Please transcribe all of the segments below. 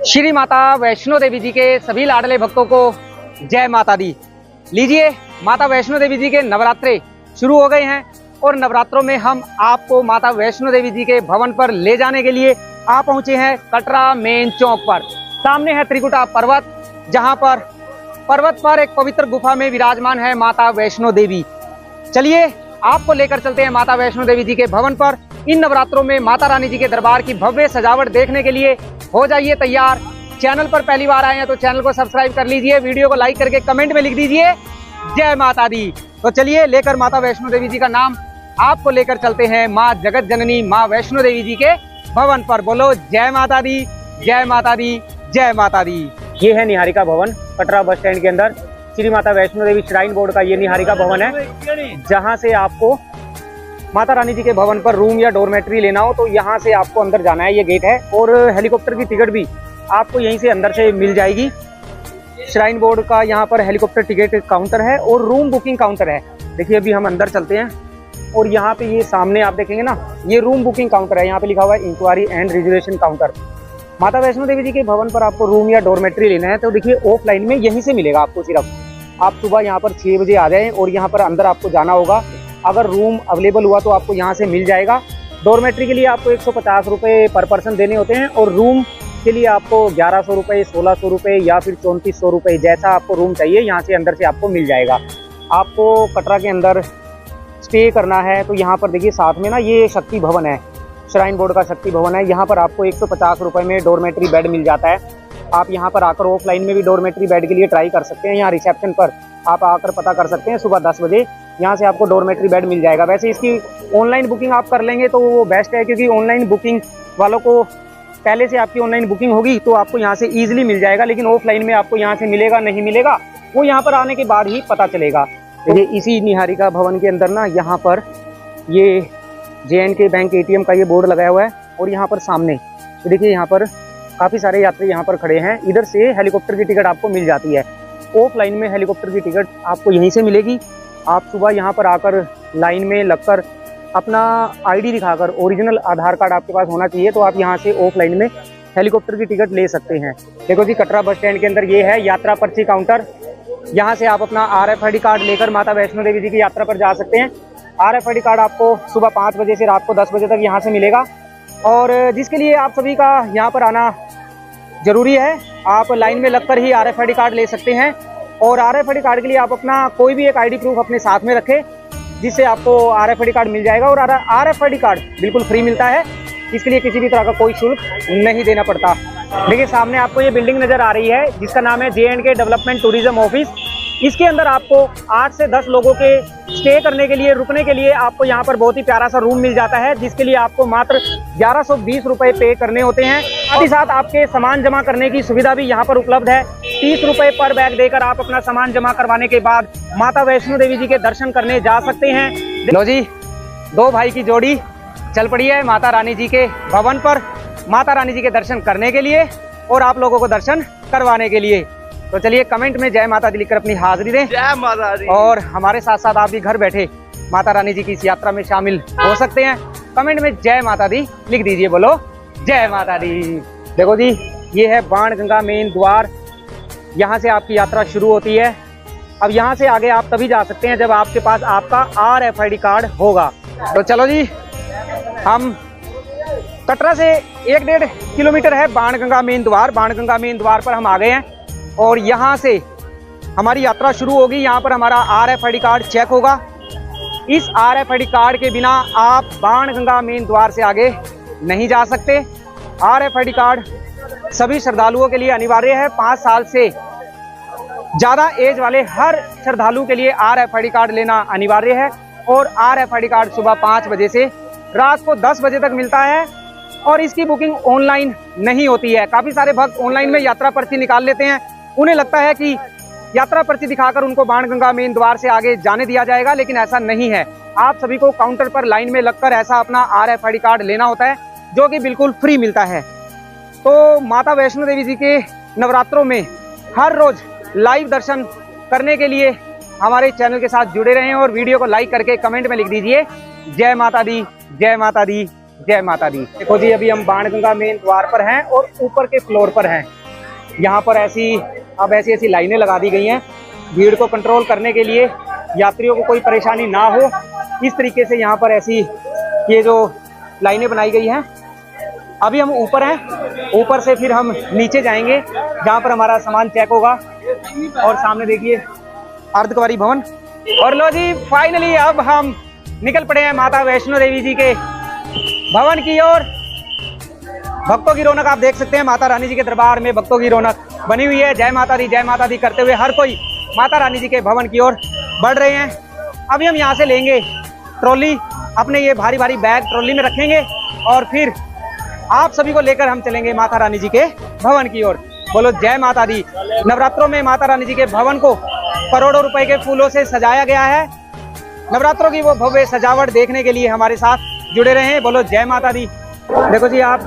श्री माता वैष्णो देवी जी के सभी लाडले भक्तों को जय माता दी। लीजिए, माता वैष्णो देवी जी के नवरात्रे शुरू हो गए हैं और नवरात्रों में हम आपको माता वैष्णो देवी जी के भवन पर ले जाने के लिए आ पहुंचे हैं कटरा मेन चौक पर। सामने है त्रिकुटा पर्वत, जहां पर पर्वत पर एक पवित्र गुफा में विराजमान है माता वैष्णो देवी। चलिए आपको लेकर चलते हैं माता वैष्णो देवी जी के भवन पर। इन नवरात्रों में माता रानी जी के दरबार की भव्य सजावट देखने के लिए हो जाइए तैयार। चैनल पर पहली बार आए हैं तो चैनल को सब्सक्राइब कर लीजिए, वीडियो को लाइक करके कमेंट में लिख दीजिए जय माता दी। तो चलिए लेकर माता वैष्णो देवी जी का नाम आपको लेकर चलते हैं माँ जगत जननी माँ वैष्णो देवी जी के भवन पर। बोलो जय माता दी, जय माता दी, जय माता दी। ये है निहारिका भवन, कटरा बस स्टैंड के अंदर श्री माता वैष्णो देवी श्राइन बोर्ड का ये निहारिका भवन है। जहाँ से आपको माता रानी जी के भवन पर रूम या डोरमेट्री लेना हो तो यहाँ से आपको अंदर जाना है, ये गेट है। और हेलीकॉप्टर की टिकट भी आपको यहीं से अंदर से मिल जाएगी। श्राइन बोर्ड का यहाँ पर हेलीकॉप्टर टिकट काउंटर है और रूम बुकिंग काउंटर है। देखिए अभी हम अंदर चलते हैं और यहाँ पे ये सामने आप देखेंगे ना, ये रूम बुकिंग काउंटर है। यहाँ पे लिखा हुआ है इंक्वायरी एंड रिजर्वेशन काउंटर। माता वैष्णो देवी जी के भवन पर आपको रूम या डोरमेट्री लेना है तो देखिए ऑफलाइन में यहीं से मिलेगा आपको। सिर्फ आप सुबह यहाँ पर 6 बजे आ जाएं और यहाँ पर अंदर आपको जाना होगा। अगर रूम अवेलेबल हुआ तो आपको यहाँ से मिल जाएगा। डोरमेट्री के लिए आपको 150 रुपये पर पर्सन देने होते हैं और रूम के लिए आपको 1100 रुपये, 1600 रुपये या फिर 3400 रुपये, जैसा आपको रूम चाहिए यहाँ से अंदर से आपको मिल जाएगा। आपको कटरा के अंदर स्टे करना है तो यहाँ पर देखिए साथ में ना ये शक्ति भवन है, श्राइन बोर्ड का शक्ति भवन है। यहाँ पर आपको 150 रुपये में डोरमेट्री बेड मिल जाता है। आप यहाँ पर आकर ऑफलाइन में भी डोरमेट्री बेड के लिए ट्राई कर सकते हैं। यहाँ रिसेप्शन पर आप आकर पता कर सकते हैं। सुबह 10 बजे यहाँ से आपको डोरमेट्री बेड मिल जाएगा। वैसे इसकी ऑनलाइन बुकिंग आप कर लेंगे तो वो बेस्ट है, क्योंकि ऑनलाइन बुकिंग वालों को पहले से आपकी ऑनलाइन बुकिंग होगी तो आपको यहाँ से ईजिली मिल जाएगा। लेकिन ऑफलाइन में आपको यहाँ से मिलेगा नहीं मिलेगा वो यहाँ पर आने के बाद ही पता चलेगा। तो ये इसी निहारिका भवन के अंदर ना यहाँ पर ये JNK बैंक ATM का ये बोर्ड लगाया हुआ है और यहाँ पर सामने तो देखिए यहाँ पर काफ़ी सारे यात्री यहाँ पर खड़े हैं। इधर से हेलीकॉप्टर की टिकट आपको मिल जाती है। ऑफलाइन में हेलीकॉप्टर की टिकट आपको यहीं से मिलेगी। आप सुबह यहाँ पर आकर लाइन में लगकर अपना ID दिखाकर, ओरिजिनल आधार कार्ड आपके पास होना चाहिए, तो आप यहाँ से ऑफलाइन में हेलीकॉप्टर की टिकट ले सकते हैं। देखो जी, कटरा बस स्टैंड के अंदर ये है यात्रा पर्ची काउंटर। यहाँ से आप अपना RFID कार्ड लेकर माता वैष्णो देवी जी की यात्रा पर जा सकते हैं। RFID कार्ड आपको सुबह 5 बजे से रात को 10 बजे तक यहाँ से मिलेगा और जिसके लिए आप सभी का यहाँ पर आना जरूरी है। आप लाइन में लगकर ही RFID कार्ड ले सकते हैं और RFID कार्ड के लिए आप अपना कोई भी एक ID प्रूफ अपने साथ में रखें, जिससे आपको RFID कार्ड मिल जाएगा। और RFID कार्ड बिल्कुल फ्री मिलता है, इसके लिए किसी भी तरह का कोई शुल्क नहीं देना पड़ता। देखिए सामने आपको ये बिल्डिंग नजर आ रही है जिसका नाम है JNK डेवलपमेंट टूरिज्म ऑफिस। इसके अंदर आपको 8 से 10 लोगों के स्टे करने के लिए, रुकने के लिए आपको यहाँ पर बहुत ही प्यारा सा रूम मिल जाता है, जिसके लिए आपको मात्र 1120 रुपये पे करने होते हैं। साथ ही साथ आपके सामान जमा करने की सुविधा भी यहाँ पर उपलब्ध है। 30 रुपये पर बैग देकर आप अपना सामान जमा करवाने के बाद माता वैष्णो देवी जी के दर्शन करने जा सकते हैं। लो जी, 2 भाई की जोड़ी चल पड़ी है माता रानी जी के भवन पर माता रानी जी के दर्शन करने के लिए और आप लोगों को दर्शन करवाने के लिए। तो चलिए कमेंट में जय माता दी लिखकर अपनी हाजिरी दें। जय माता दी। और हमारे साथ साथ आप भी घर बैठे माता रानी जी की इस यात्रा में शामिल हो सकते हैं। कमेंट में जय माता दी लिख दीजिए, बोलो जय माता दी। देखो जी, ये है बाणगंगा मेन द्वार। यहाँ से आपकी यात्रा शुरू होती है। अब यहाँ से आगे आप तभी जा सकते हैं जब आपके पास आपका RFID कार्ड होगा। तो चलो जी, हम कटरा से 1-1.5 किलोमीटर है बाणगंगा मेन द्वार। बाणगंगा मेन द्वार पर हम आ गए हैं और यहाँ से हमारी यात्रा शुरू होगी। यहाँ पर हमारा RFID कार्ड चेक होगा। इस RFID कार्ड के बिना आप बाणगंगा मेन द्वार से आगे नहीं जा सकते। RFID कार्ड सभी श्रद्धालुओं के लिए अनिवार्य है। 5 साल से ज़्यादा एज वाले हर श्रद्धालु के लिए RFID कार्ड लेना अनिवार्य है और RFID कार्ड सुबह 5 बजे से रात को 10 बजे तक मिलता है और इसकी बुकिंग ऑनलाइन नहीं होती है। काफ़ी सारे भक्त ऑनलाइन में यात्रा पर्ची निकाल लेते हैं। उन्हें लगता है कि यात्रा पर्ची दिखाकर उनको बाणगंगा मेन द्वार से आगे जाने दिया जाएगा, लेकिन ऐसा नहीं है। आप सभी को काउंटर पर लाइन में लगकर ऐसा अपना RFID कार्ड लेना होता है, जो कि बिल्कुल फ्री मिलता है। तो माता वैष्णो देवी जी के नवरात्रों में हर रोज लाइव दर्शन करने के लिए हमारे चैनल के साथ जुड़े रहें और वीडियो को लाइक करके कमेंट में लिख दीजिए जय माता दी, जय माता दी, जय माता दी। देखो जी, अभी हम बाणगंगा मेन द्वार पर हैं और ऊपर के फ्लोर पर हैं। यहाँ पर ऐसी लाइनें लगा दी गई हैं भीड़ को कंट्रोल करने के लिए, यात्रियों को कोई परेशानी ना हो, इस तरीके से यहाँ पर ऐसी ये जो लाइनें बनाई गई हैं। अभी हम ऊपर हैं, ऊपर से फिर हम नीचे जाएंगे जहाँ पर हमारा सामान चेक होगा। और सामने देखिए अर्धकुंवारी भवन। और लो जी, फाइनली अब हम निकल पड़े हैं माता वैष्णो देवी जी के भवन की ओर। भक्तों की रौनक आप देख सकते हैं, माता रानी जी के दरबार में भक्तों की रौनक बनी हुई है। जय माता दी करते हुए हर कोई माता रानी जी के भवन की ओर बढ़ रहे हैं। अभी हम यहाँ से लेंगे ट्रॉली, अपने ये भारी भारी बैग ट्रॉली में रखेंगे और फिर आप सभी को लेकर हम चलेंगे माता रानी जी के भवन की ओर। बोलो जय माता दी। नवरात्रों में माता रानी जी के भवन को करोड़ों रुपए के फूलों से सजाया गया है। नवरात्रों की वो भव्य सजावट देखने के लिए हमारे साथ जुड़े रहे। बोलो जय माता दी। देखो जी, आप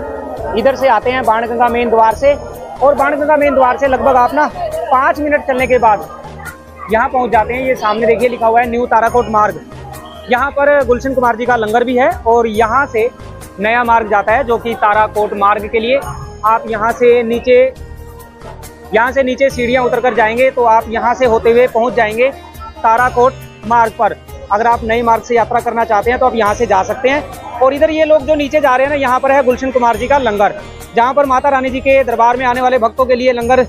इधर से आते हैं बाणगंगा मेन द्वार से, और बाणगंगा मेन द्वार से लगभग आप ना 5 मिनट चलने के बाद यहाँ पहुँच जाते हैं। ये सामने देखिए लिखा हुआ है न्यू ताराकोट मार्ग। यहाँ पर गुलशन कुमार जी का लंगर भी है और यहाँ से नया मार्ग जाता है जो कि ताराकोट मार्ग के लिए। आप यहाँ से नीचे सीढ़ियाँ उतर कर जाएंगे तो आप यहाँ से होते हुए पहुँच जाएंगे ताराकोट मार्ग पर। अगर आप नए मार्ग से यात्रा करना चाहते हैं तो आप यहाँ से जा सकते हैं। और इधर ये लोग जो नीचे जा रहे हैं ना, यहाँ पर है गुलशन कुमार जी का लंगर, जहाँ पर माता रानी जी के दरबार में आने वाले भक्तों के लिए लंगर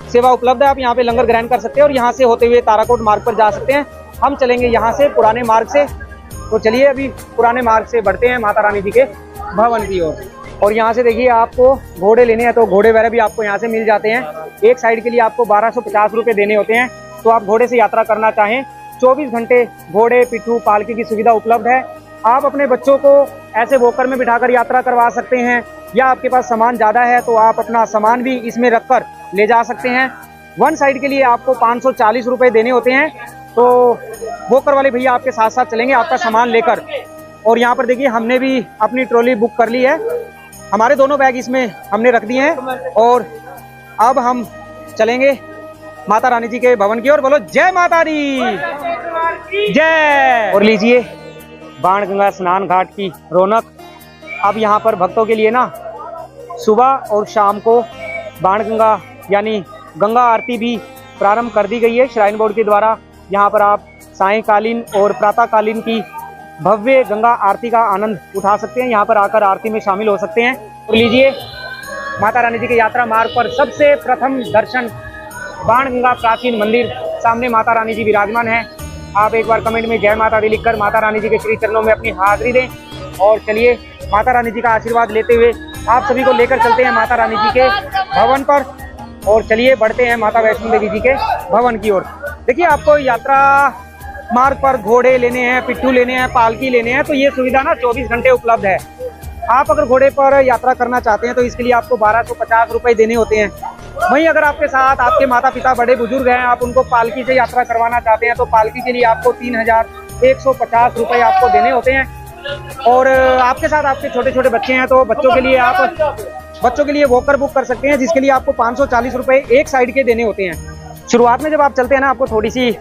सेवा उपलब्ध है। आप यहाँ पे लंगर ग्रहण कर सकते हैं और यहाँ से होते हुए ताराकोट मार्ग पर जा सकते हैं। हम चलेंगे यहाँ से पुराने मार्ग से, तो चलिए अभी पुराने मार्ग से बढ़ते हैं माता रानी जी के भवन की ओर। और यहाँ से देखिए, आपको घोड़े लेने हैं तो घोड़े वगैरह भी आपको यहाँ से मिल जाते हैं। एक साइड के लिए आपको 1250 रुपये देने होते हैं। तो आप घोड़े से यात्रा करना चाहें 24 घंटे घोड़े, पिट्ठू, पालकी की सुविधा उपलब्ध है। आप अपने बच्चों को ऐसे वॉकर में बिठाकर यात्रा करवा सकते हैं, या आपके पास सामान ज़्यादा है तो आप अपना सामान भी इसमें रखकर ले जा सकते हैं। वन साइड के लिए आपको 540 रुपये देने होते हैं। तो वॉकर वाले भैया आपके साथ साथ चलेंगे आपका सामान लेकर। और यहाँ पर देखिए, हमने भी अपनी ट्रॉली बुक कर ली है, हमारे दोनों बैग इसमें हमने रख दिए हैं। और अब हम चलेंगे माता रानी जी के भवन की ओर। बोलो जय माता दी जय। और लीजिए बाणगंगा स्नान घाट की रौनक। अब यहाँ पर भक्तों के लिए ना सुबह और शाम को बाणगंगा यानी गंगा आरती भी प्रारंभ कर दी गई है श्राइन बोर्ड के द्वारा। यहाँ पर आप सायंकालीन और प्रातःकालीन की भव्य गंगा आरती का आनंद उठा सकते हैं। यहाँ पर आकर आरती में शामिल हो सकते हैं। तो लीजिए, माता रानी जी के यात्रा मार्ग पर सबसे प्रथम दर्शन बाणगंगा प्राचीन मंदिर, सामने माता रानी जी विराजमान है। आप एक बार कमेंट में जय माता दी लिखकर माता रानी जी के श्री चरणों में अपनी हाजिरी दें। और चलिए माता रानी जी का आशीर्वाद लेते हुए आप सभी को लेकर चलते हैं माता रानी जी के भवन पर। और चलिए बढ़ते हैं माता वैष्णो देवी जी के भवन की ओर। देखिए, आपको यात्रा मार्ग पर घोड़े लेने हैं, पिट्ठू लेने हैं, पालकी लेने हैं, तो ये सुविधा ना 24 घंटे उपलब्ध है। आप अगर घोड़े पर यात्रा करना चाहते हैं तो इसके लिए आपको 1250 रुपये देने होते हैं। वहीं अगर आपके साथ आपके माता पिता बड़े बुजुर्ग हैं, आप उनको पालकी से यात्रा करवाना चाहते हैं तो पालकी के लिए आपको 3150 रुपये आपको देने होते हैं। और आपके साथ आपके छोटे छोटे बच्चे हैं तो बच्चों के लिए वॉकर बुक कर सकते हैं, जिसके लिए आपको 540 रुपये एक साइड के देने होते हैं। शुरुआत में जब आप चलते हैं ना, आपको थोड़ी सी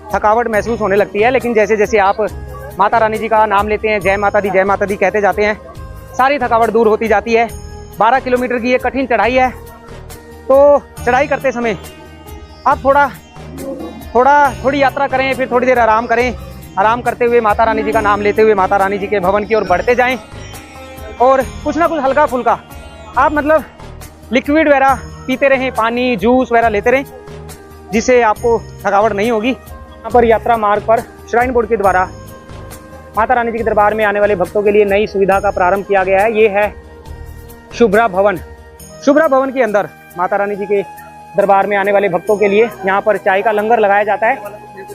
थकावट महसूस होने लगती है, लेकिन जैसे जैसे आप माता रानी जी का नाम लेते हैं, जय माता दी कहते जाते हैं, सारी थकावट दूर होती जाती है। 12 किलोमीटर की ये कठिन चढ़ाई है, तो चढ़ाई करते समय आप थोड़ी यात्रा करें, फिर थोड़ी देर आराम करें। आराम करते हुए माता रानी जी का नाम लेते हुए माता रानी जी के भवन की ओर बढ़ते जाएं। और कुछ ना कुछ हल्का फुल्का आप मतलब लिक्विड वगैरह पीते रहें, पानी, जूस वगैरह लेते रहें, जिससे आपको थकावट नहीं होगी। यहाँ पर यात्रा मार्ग पर श्राइन बोर्ड के द्वारा माता रानी जी के दरबार में आने वाले भक्तों के लिए नई सुविधा का प्रारंभ किया गया है। ये है शुभ्रा भवन। शुभ्रा भवन के अंदर माता रानी जी के दरबार में आने वाले भक्तों के लिए यहाँ पर चाय का लंगर लगाया जाता है।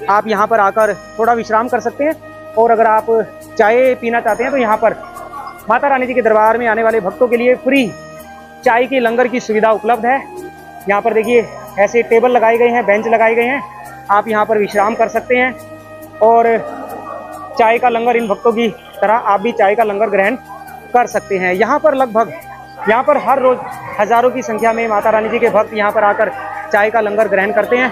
आप यहाँ पर आकर थोड़ा विश्राम कर सकते हैं। और अगर आप चाय पीना चाहते हैं तो यहाँ पर माता रानी जी के दरबार में आने वाले भक्तों के लिए फ्री चाय के लंगर की सुविधा उपलब्ध है। यहाँ पर देखिए, ऐसे टेबल लगाए गए हैं, बेंच लगाए गए हैं, आप यहाँ पर विश्राम कर सकते हैं। और चाय का लंगर इन भक्तों की तरह आप भी चाय का लंगर ग्रहण कर सकते हैं। यहाँ पर हर रोज हजारों की संख्या में माता रानी जी के भक्त यहाँ पर आकर चाय का लंगर ग्रहण करते हैं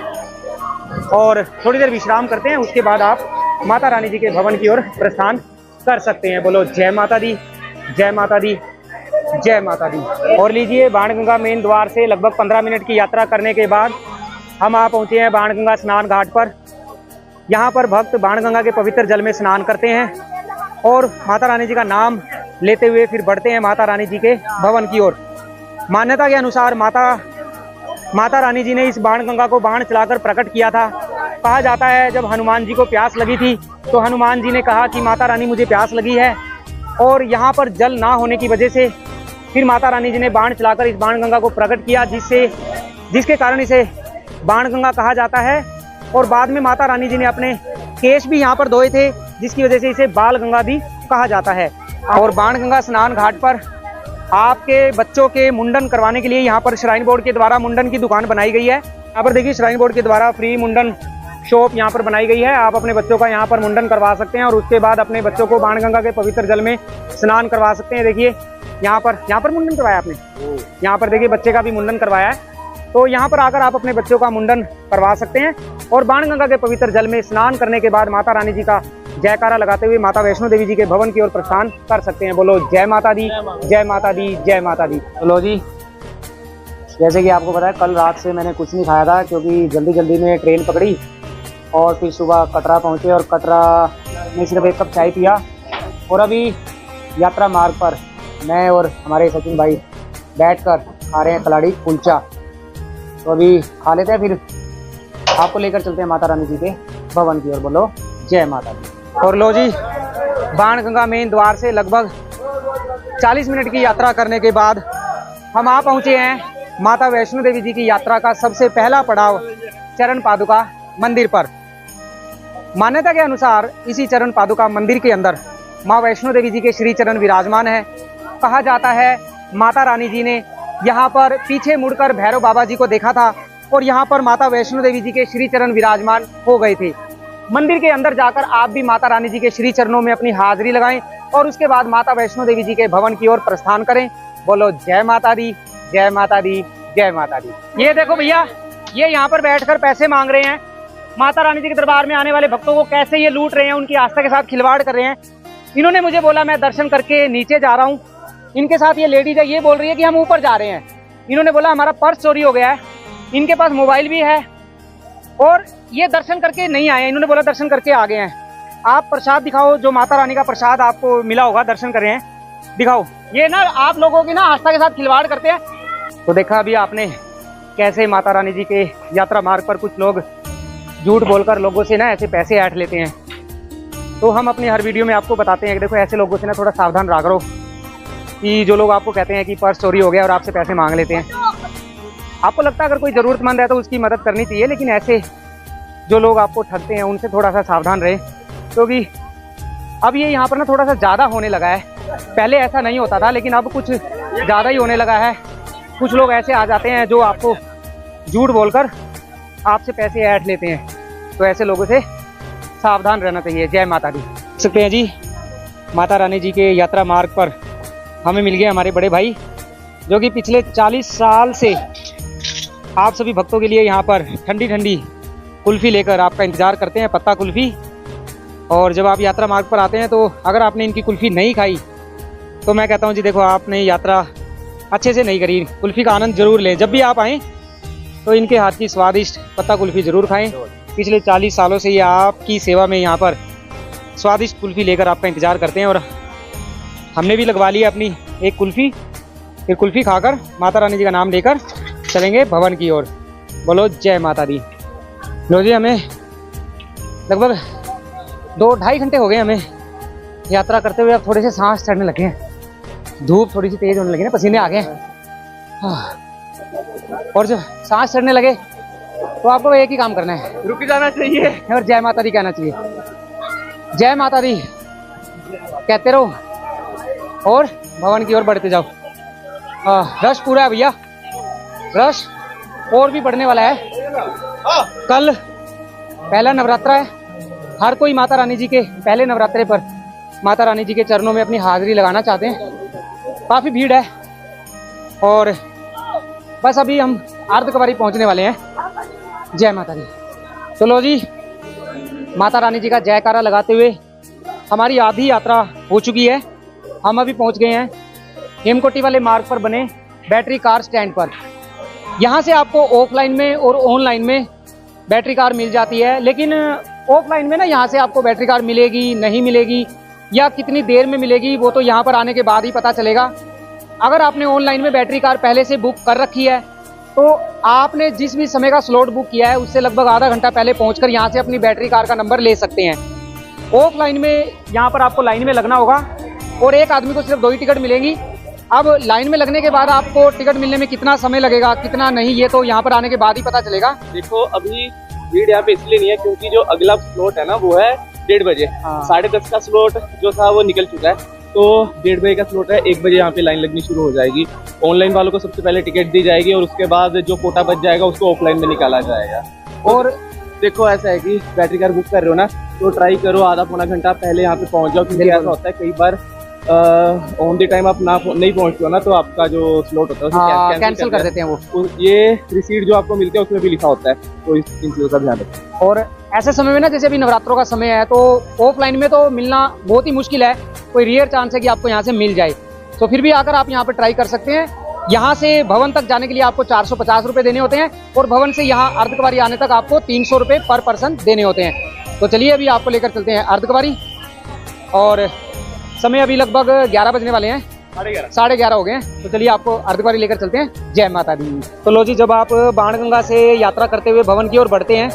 और थोड़ी देर विश्राम करते हैं। उसके बाद आप माता रानी जी के भवन की ओर प्रस्थान कर सकते हैं। बोलो जय माता दी जय माता दी, जय माता दी। और लीजिए, बाणगंगा मेन द्वार से लगभग 15 मिनट की यात्रा करने के बाद हम आ पहुँचे हैं बाणगंगा स्नान घाट पर। यहाँ पर भक्त बाणगंगा के पवित्र जल में स्नान करते हैं और माता रानी जी का नाम लेते हुए फिर बढ़ते हैं माता रानी जी के भवन की ओर। मान्यता के अनुसार माता रानी जी ने इस बाणगंगा को बाण चलाकर प्रकट किया था। कहा जाता है जब हनुमान जी को प्यास लगी थी तो हनुमान जी ने कहा कि माता रानी मुझे प्यास लगी है, और यहाँ पर जल ना होने की वजह से फिर माता रानी जी ने बाण चलाकर इस बाणगंगा को प्रकट किया, जिसके कारण इसे बाणगंगा कहा जाता है। और बाद में माता रानी जी ने अपने केश भी यहाँ पर धोए थे, जिसकी वजह से इसे बाल गंगा भी कहा जाता है। और बाणगंगा स्नान घाट पर आपके बच्चों के मुंडन करवाने के लिए यहाँ पर श्राइन बोर्ड के द्वारा मुंडन की दुकान बनाई गई है। यहाँ पर देखिए, श्राइन बोर्ड के द्वारा फ्री मुंडन शॉप यहाँ पर बनाई गई है। आप अपने बच्चों का यहाँ पर मुंडन करवा सकते हैं और उसके बाद अपने बच्चों को बाणगंगा के पवित्र जल में स्नान करवा सकते हैं। देखिए, यहाँ पर मुंडन करवाया आपने, यहाँ पर देखिए बच्चे का भी मुंडन करवाया है। तो यहाँ पर आकर आप अपने बच्चों का मुंडन करवा सकते हैं और बाणगंगा के पवित्र जल में स्नान करने के बाद माता रानी जी का जयकारा लगाते हुए माता वैष्णो देवी जी के भवन की ओर प्रस्थान कर सकते हैं। बोलो जय माता दी, जय माता दी, जय माता दी। बोलो जी, जैसे कि आपको पता है कल रात से मैंने कुछ नहीं खाया था, क्योंकि जल्दी जल्दी में ट्रेन पकड़ी और फिर सुबह कटरा पहुँचे और कटरा में सिर्फ 1 कप चाय पिया। और अभी यात्रा मार्ग पर मैं और हमारे सचिन भाई बैठकर खा रहे हैं कलाड़ी कुलचा। तो अभी खा लेते हैं, फिर आपको लेकर चलते हैं माता रानी जी के भवन की ओर। बोलो जय माता दी। और लो जी, बाणगंगा मेन द्वार से लगभग 40 मिनट की यात्रा करने के बाद हम आ पहुँचे हैं माता वैष्णो देवी जी की यात्रा का सबसे पहला पड़ाव चरण पादुका मंदिर पर। मान्यता के अनुसार इसी चरण पादुका मंदिर के अंदर माँ वैष्णो देवी जी के श्री चरण विराजमान है। कहा जाता है माता रानी जी ने यहाँ पर पीछे मुड़कर भैरव बाबा जी को देखा था और यहाँ पर माता वैष्णो देवी जी के श्री चरण विराजमान हो गए थे। मंदिर के अंदर जाकर आप भी माता रानी जी के श्री चरणों में अपनी हाजिरी लगाएं और उसके बाद माता वैष्णो देवी जी के भवन की ओर प्रस्थान करें। बोलो जय माता दी, जय माता दी, जय माता दी। ये देखो भैया, ये यहाँ पर बैठकर पैसे मांग रहे हैं। माता रानी जी के दरबार में आने वाले भक्तों को कैसे ये लूट रहे हैं, उनकी आस्था के साथ खिलवाड़ कर रहे हैं। इन्होंने मुझे बोला मैं दर्शन करके नीचे जा रहा हूँ। इनके साथ ये लेडीज है, ये बोल रही है कि हम ऊपर जा रहे हैं। इन्होंने बोला हमारा पर्स चोरी हो गया है। इनके पास मोबाइल भी है और ये दर्शन करके नहीं आए। इन्होंने बोला दर्शन करके आ गए हैं। आप प्रसाद दिखाओ, जो माता रानी का प्रसाद आपको मिला होगा, दर्शन कर रहे हैं, दिखाओ। ये ना आप लोगों की ना आस्था के साथ खिलवाड़ करते हैं। तो देखा अभी आपने कैसे माता रानी जी के यात्रा मार्ग पर कुछ लोग झूठ बोलकर लोगों से ना ऐसे पैसे ऐंठ लेते हैं। तो हम अपने हर वीडियो में आपको बताते हैं कि देखो ऐसे लोगों से ना थोड़ा सावधान रहा करो, कि जो लोग आपको कहते हैं कि पर्स चोरी हो गया और आपसे पैसे मांग लेते हैं। आपको लगता है अगर कोई ज़रूरतमंद है तो उसकी मदद करनी चाहिए, लेकिन ऐसे जो लोग आपको ठगते हैं उनसे थोड़ा सा सावधान रहे, क्योंकि अब ये यहाँ पर ना थोड़ा सा ज़्यादा होने लगा है। पहले ऐसा नहीं होता था, लेकिन अब कुछ ज़्यादा ही होने लगा है। कुछ लोग ऐसे आ जाते हैं जो आपको झूठ बोलकर आपसे पैसे ऐंठ लेते हैं। तो ऐसे लोगों से सावधान रहना चाहिए। जय माता दी। देख सकते हैं जी, माता रानी जी के यात्रा मार्ग पर हमें मिल गए हमारे बड़े भाई, जो कि पिछले 40 साल से आप सभी भक्तों के लिए यहाँ पर ठंडी ठंडी कुल्फ़ी लेकर आपका इंतज़ार करते हैं, पत्ता कुल्फ़ी। और जब आप यात्रा मार्ग पर आते हैं तो अगर आपने इनकी कुल्फ़ी नहीं खाई तो मैं कहता हूँ जी देखो, आपने यात्रा अच्छे से नहीं करी। कुल्फ़ी का आनंद ज़रूर लें। जब भी आप आएँ तो इनके हाथ की स्वादिष्ट पत्ता कुल्फ़ी ज़रूर खाएँ। पिछले 40 सालों से ये आपकी सेवा में यहाँ पर स्वादिष्ट कुल्फ़ी लेकर आपका इंतज़ार करते हैं। और हमने भी लगवा लिया अपनी एक कुल्फ़ी। फिर कुल्फ़ी खाकर माता रानी जी का नाम लेकर चलेंगे भवन की ओर। बोलो जय माता दी। लो जी, हमें लगभग 2-2.5 घंटे हो गए हमें यात्रा करते हुए। अब थोड़े से सांस चढ़ने लगे हैं, धूप थोड़ी सी तेज़ होने लगी ना, पसीने आ गए। और जब सांस चढ़ने लगे तो आपको एक ही काम करना है, रुक जाना चाहिए और जय माता दी कहना चाहिए। जय माता दी कहते रहो और भवन की ओर बढ़ते जाओ। रश पूरा है भैया, रश और भी बढ़ने वाला है। कल पहला नवरात्रा है। हर कोई माता रानी जी के पहले नवरात्रे पर माता रानी जी के चरणों में अपनी हाजिरी लगाना चाहते हैं। काफ़ी भीड़ है और बस अभी हम अर्धकुंवारी पहुंचने वाले हैं। जय माता दी। चलो जी, माता रानी जी का जयकारा लगाते हुए हमारी आधी यात्रा हो चुकी है हम अभी पहुंच गए हैं हेमकोटी वाले मार्ग पर बने बैटरी कार स्टैंड पर। यहाँ से आपको ऑफलाइन में और ऑनलाइन में बैटरी कार मिल जाती है, लेकिन ऑफलाइन में ना यहाँ से आपको बैटरी कार मिलेगी नहीं मिलेगी या कितनी देर में मिलेगी वो तो यहाँ पर आने के बाद ही पता चलेगा। अगर आपने ऑनलाइन में बैटरी कार पहले से बुक कर रखी है तो आपने जिस भी समय का स्लॉट बुक किया है उससे लगभग आधा घंटा पहले पहुंचकर यहाँ से अपनी बैटरी कार का नंबर ले सकते हैं। ऑफलाइन में यहाँ पर आपको लाइन में लगना होगा और एक आदमी को सिर्फ 2 ही टिकट मिलेंगी। अब लाइन में लगने के बाद आपको टिकट मिलने में कितना समय लगेगा कितना नहीं ये तो यहाँ पर आने के बाद ही पता चलेगा। देखो अभी भीड़ यहाँ पे इसलिए नहीं है क्योंकि जो अगला स्लॉट है ना वो है 1:30 बजे। 10:30 का स्लॉट जो था वो निकल चुका है, तो 1:30 बजे का स्लॉट है। 1 बजे यहाँ पे लाइन लगनी शुरू हो जाएगी। ऑनलाइन वालों को सबसे पहले टिकट दी जाएगी और उसके बाद जो कोटा बच जाएगा उसको ऑफलाइन में निकाला जाएगा। और देखो ऐसा है कि बैटरी कार बुक कर रहे हो ना तो ट्राई करो आधा पौना घंटा पहले यहाँ पे पहुँच जाओ, क्योंकि ऐसा होता है कई बार ऑन द टाइम आप नहीं पहुँचते हो ना तो आपका जो स्लॉट होता है कैंसिल कर देते हैं वो। ये रिसीट जो आपको मिलती है उसमें भी लिखा होता है, तो इन चीज़ों का ध्यान रखें। और ऐसे समय में ना जैसे अभी नवरात्रों का समय है तो ऑफलाइन में तो मिलना बहुत ही मुश्किल है, कोई रेयर चांस है कि आपको यहाँ से मिल जाए। तो फिर भी आकर आप यहाँ पर ट्राई कर सकते हैं। यहाँ से भवन तक जाने के लिए आपको 450 रुपये देने होते हैं और भवन से यहाँ अर्धकुंवारी आने तक आपको 300 रुपये पर पर्सन देने होते हैं। तो चलिए अभी आपको लेकर चलते हैं अर्धकुंवारी और समय अभी लगभग 11 बजने वाले हैं, 11:30 हो गए हैं। तो चलिए आपको अर्धकुंवारी लेकर चलते हैं। जय माता दी। तो लो जी, जब आप बाणगंगा से यात्रा करते हुए भवन की ओर बढ़ते हैं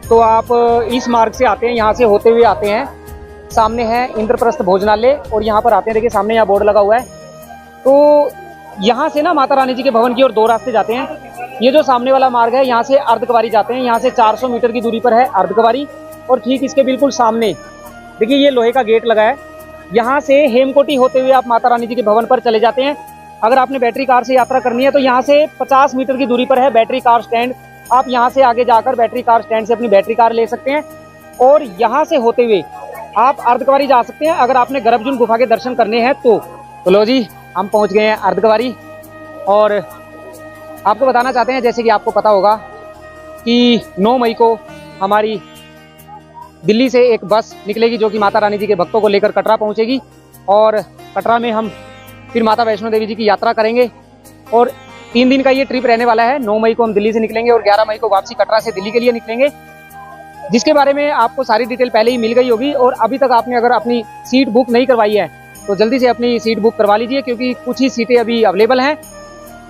तो आप इस मार्ग से आते हैं, यहाँ से होते हुए आते हैं। सामने है इंद्रप्रस्थ भोजनालय और यहाँ पर आते हैं। देखिए सामने यहाँ बोर्ड लगा हुआ है। तो यहाँ से ना माता रानी जी के भवन की ओर 2 रास्ते जाते हैं। ये जो सामने वाला मार्ग है यहाँ से अर्धकुंवारी जाते हैं। यहाँ से 400 मीटर की दूरी पर है अर्धकुंवारी और ठीक इसके बिल्कुल सामने देखिए ये लोहे का गेट लगा है। यहाँ से हेमकोटी होते हुए आप माता रानी जी के भवन पर चले जाते हैं। अगर आपने बैटरी कार से यात्रा करनी है तो यहाँ से 50 मीटर की दूरी पर है बैटरी कार स्टैंड। आप यहाँ से आगे जाकर बैटरी कार स्टैंड से अपनी बैटरी कार ले सकते हैं और यहाँ से होते हुए आप अर्धकुंवारी जा सकते हैं अगर आपने गर्भजून गुफा के दर्शन करने हैं तो लो जी, हम पहुँच गए हैं अर्धकुंवारी। और आपको बताना चाहते हैं जैसे कि आपको पता होगा कि 9 मई को हमारी दिल्ली से एक बस निकलेगी जो कि माता रानी जी के भक्तों को लेकर कटरा पहुंचेगी और कटरा में हम फिर माता वैष्णो देवी जी की यात्रा करेंगे। और 3 दिन का ये ट्रिप रहने वाला है। 9 मई को हम दिल्ली से निकलेंगे और 11 मई को वापसी कटरा से दिल्ली के लिए निकलेंगे, जिसके बारे में आपको सारी डिटेल पहले ही मिल गई होगी। और अभी तक आपने अगर अपनी सीट बुक नहीं करवाई है तो जल्दी से अपनी सीट बुक करवा लीजिए, क्योंकि कुछ ही सीटें अभी अवेलेबल हैं।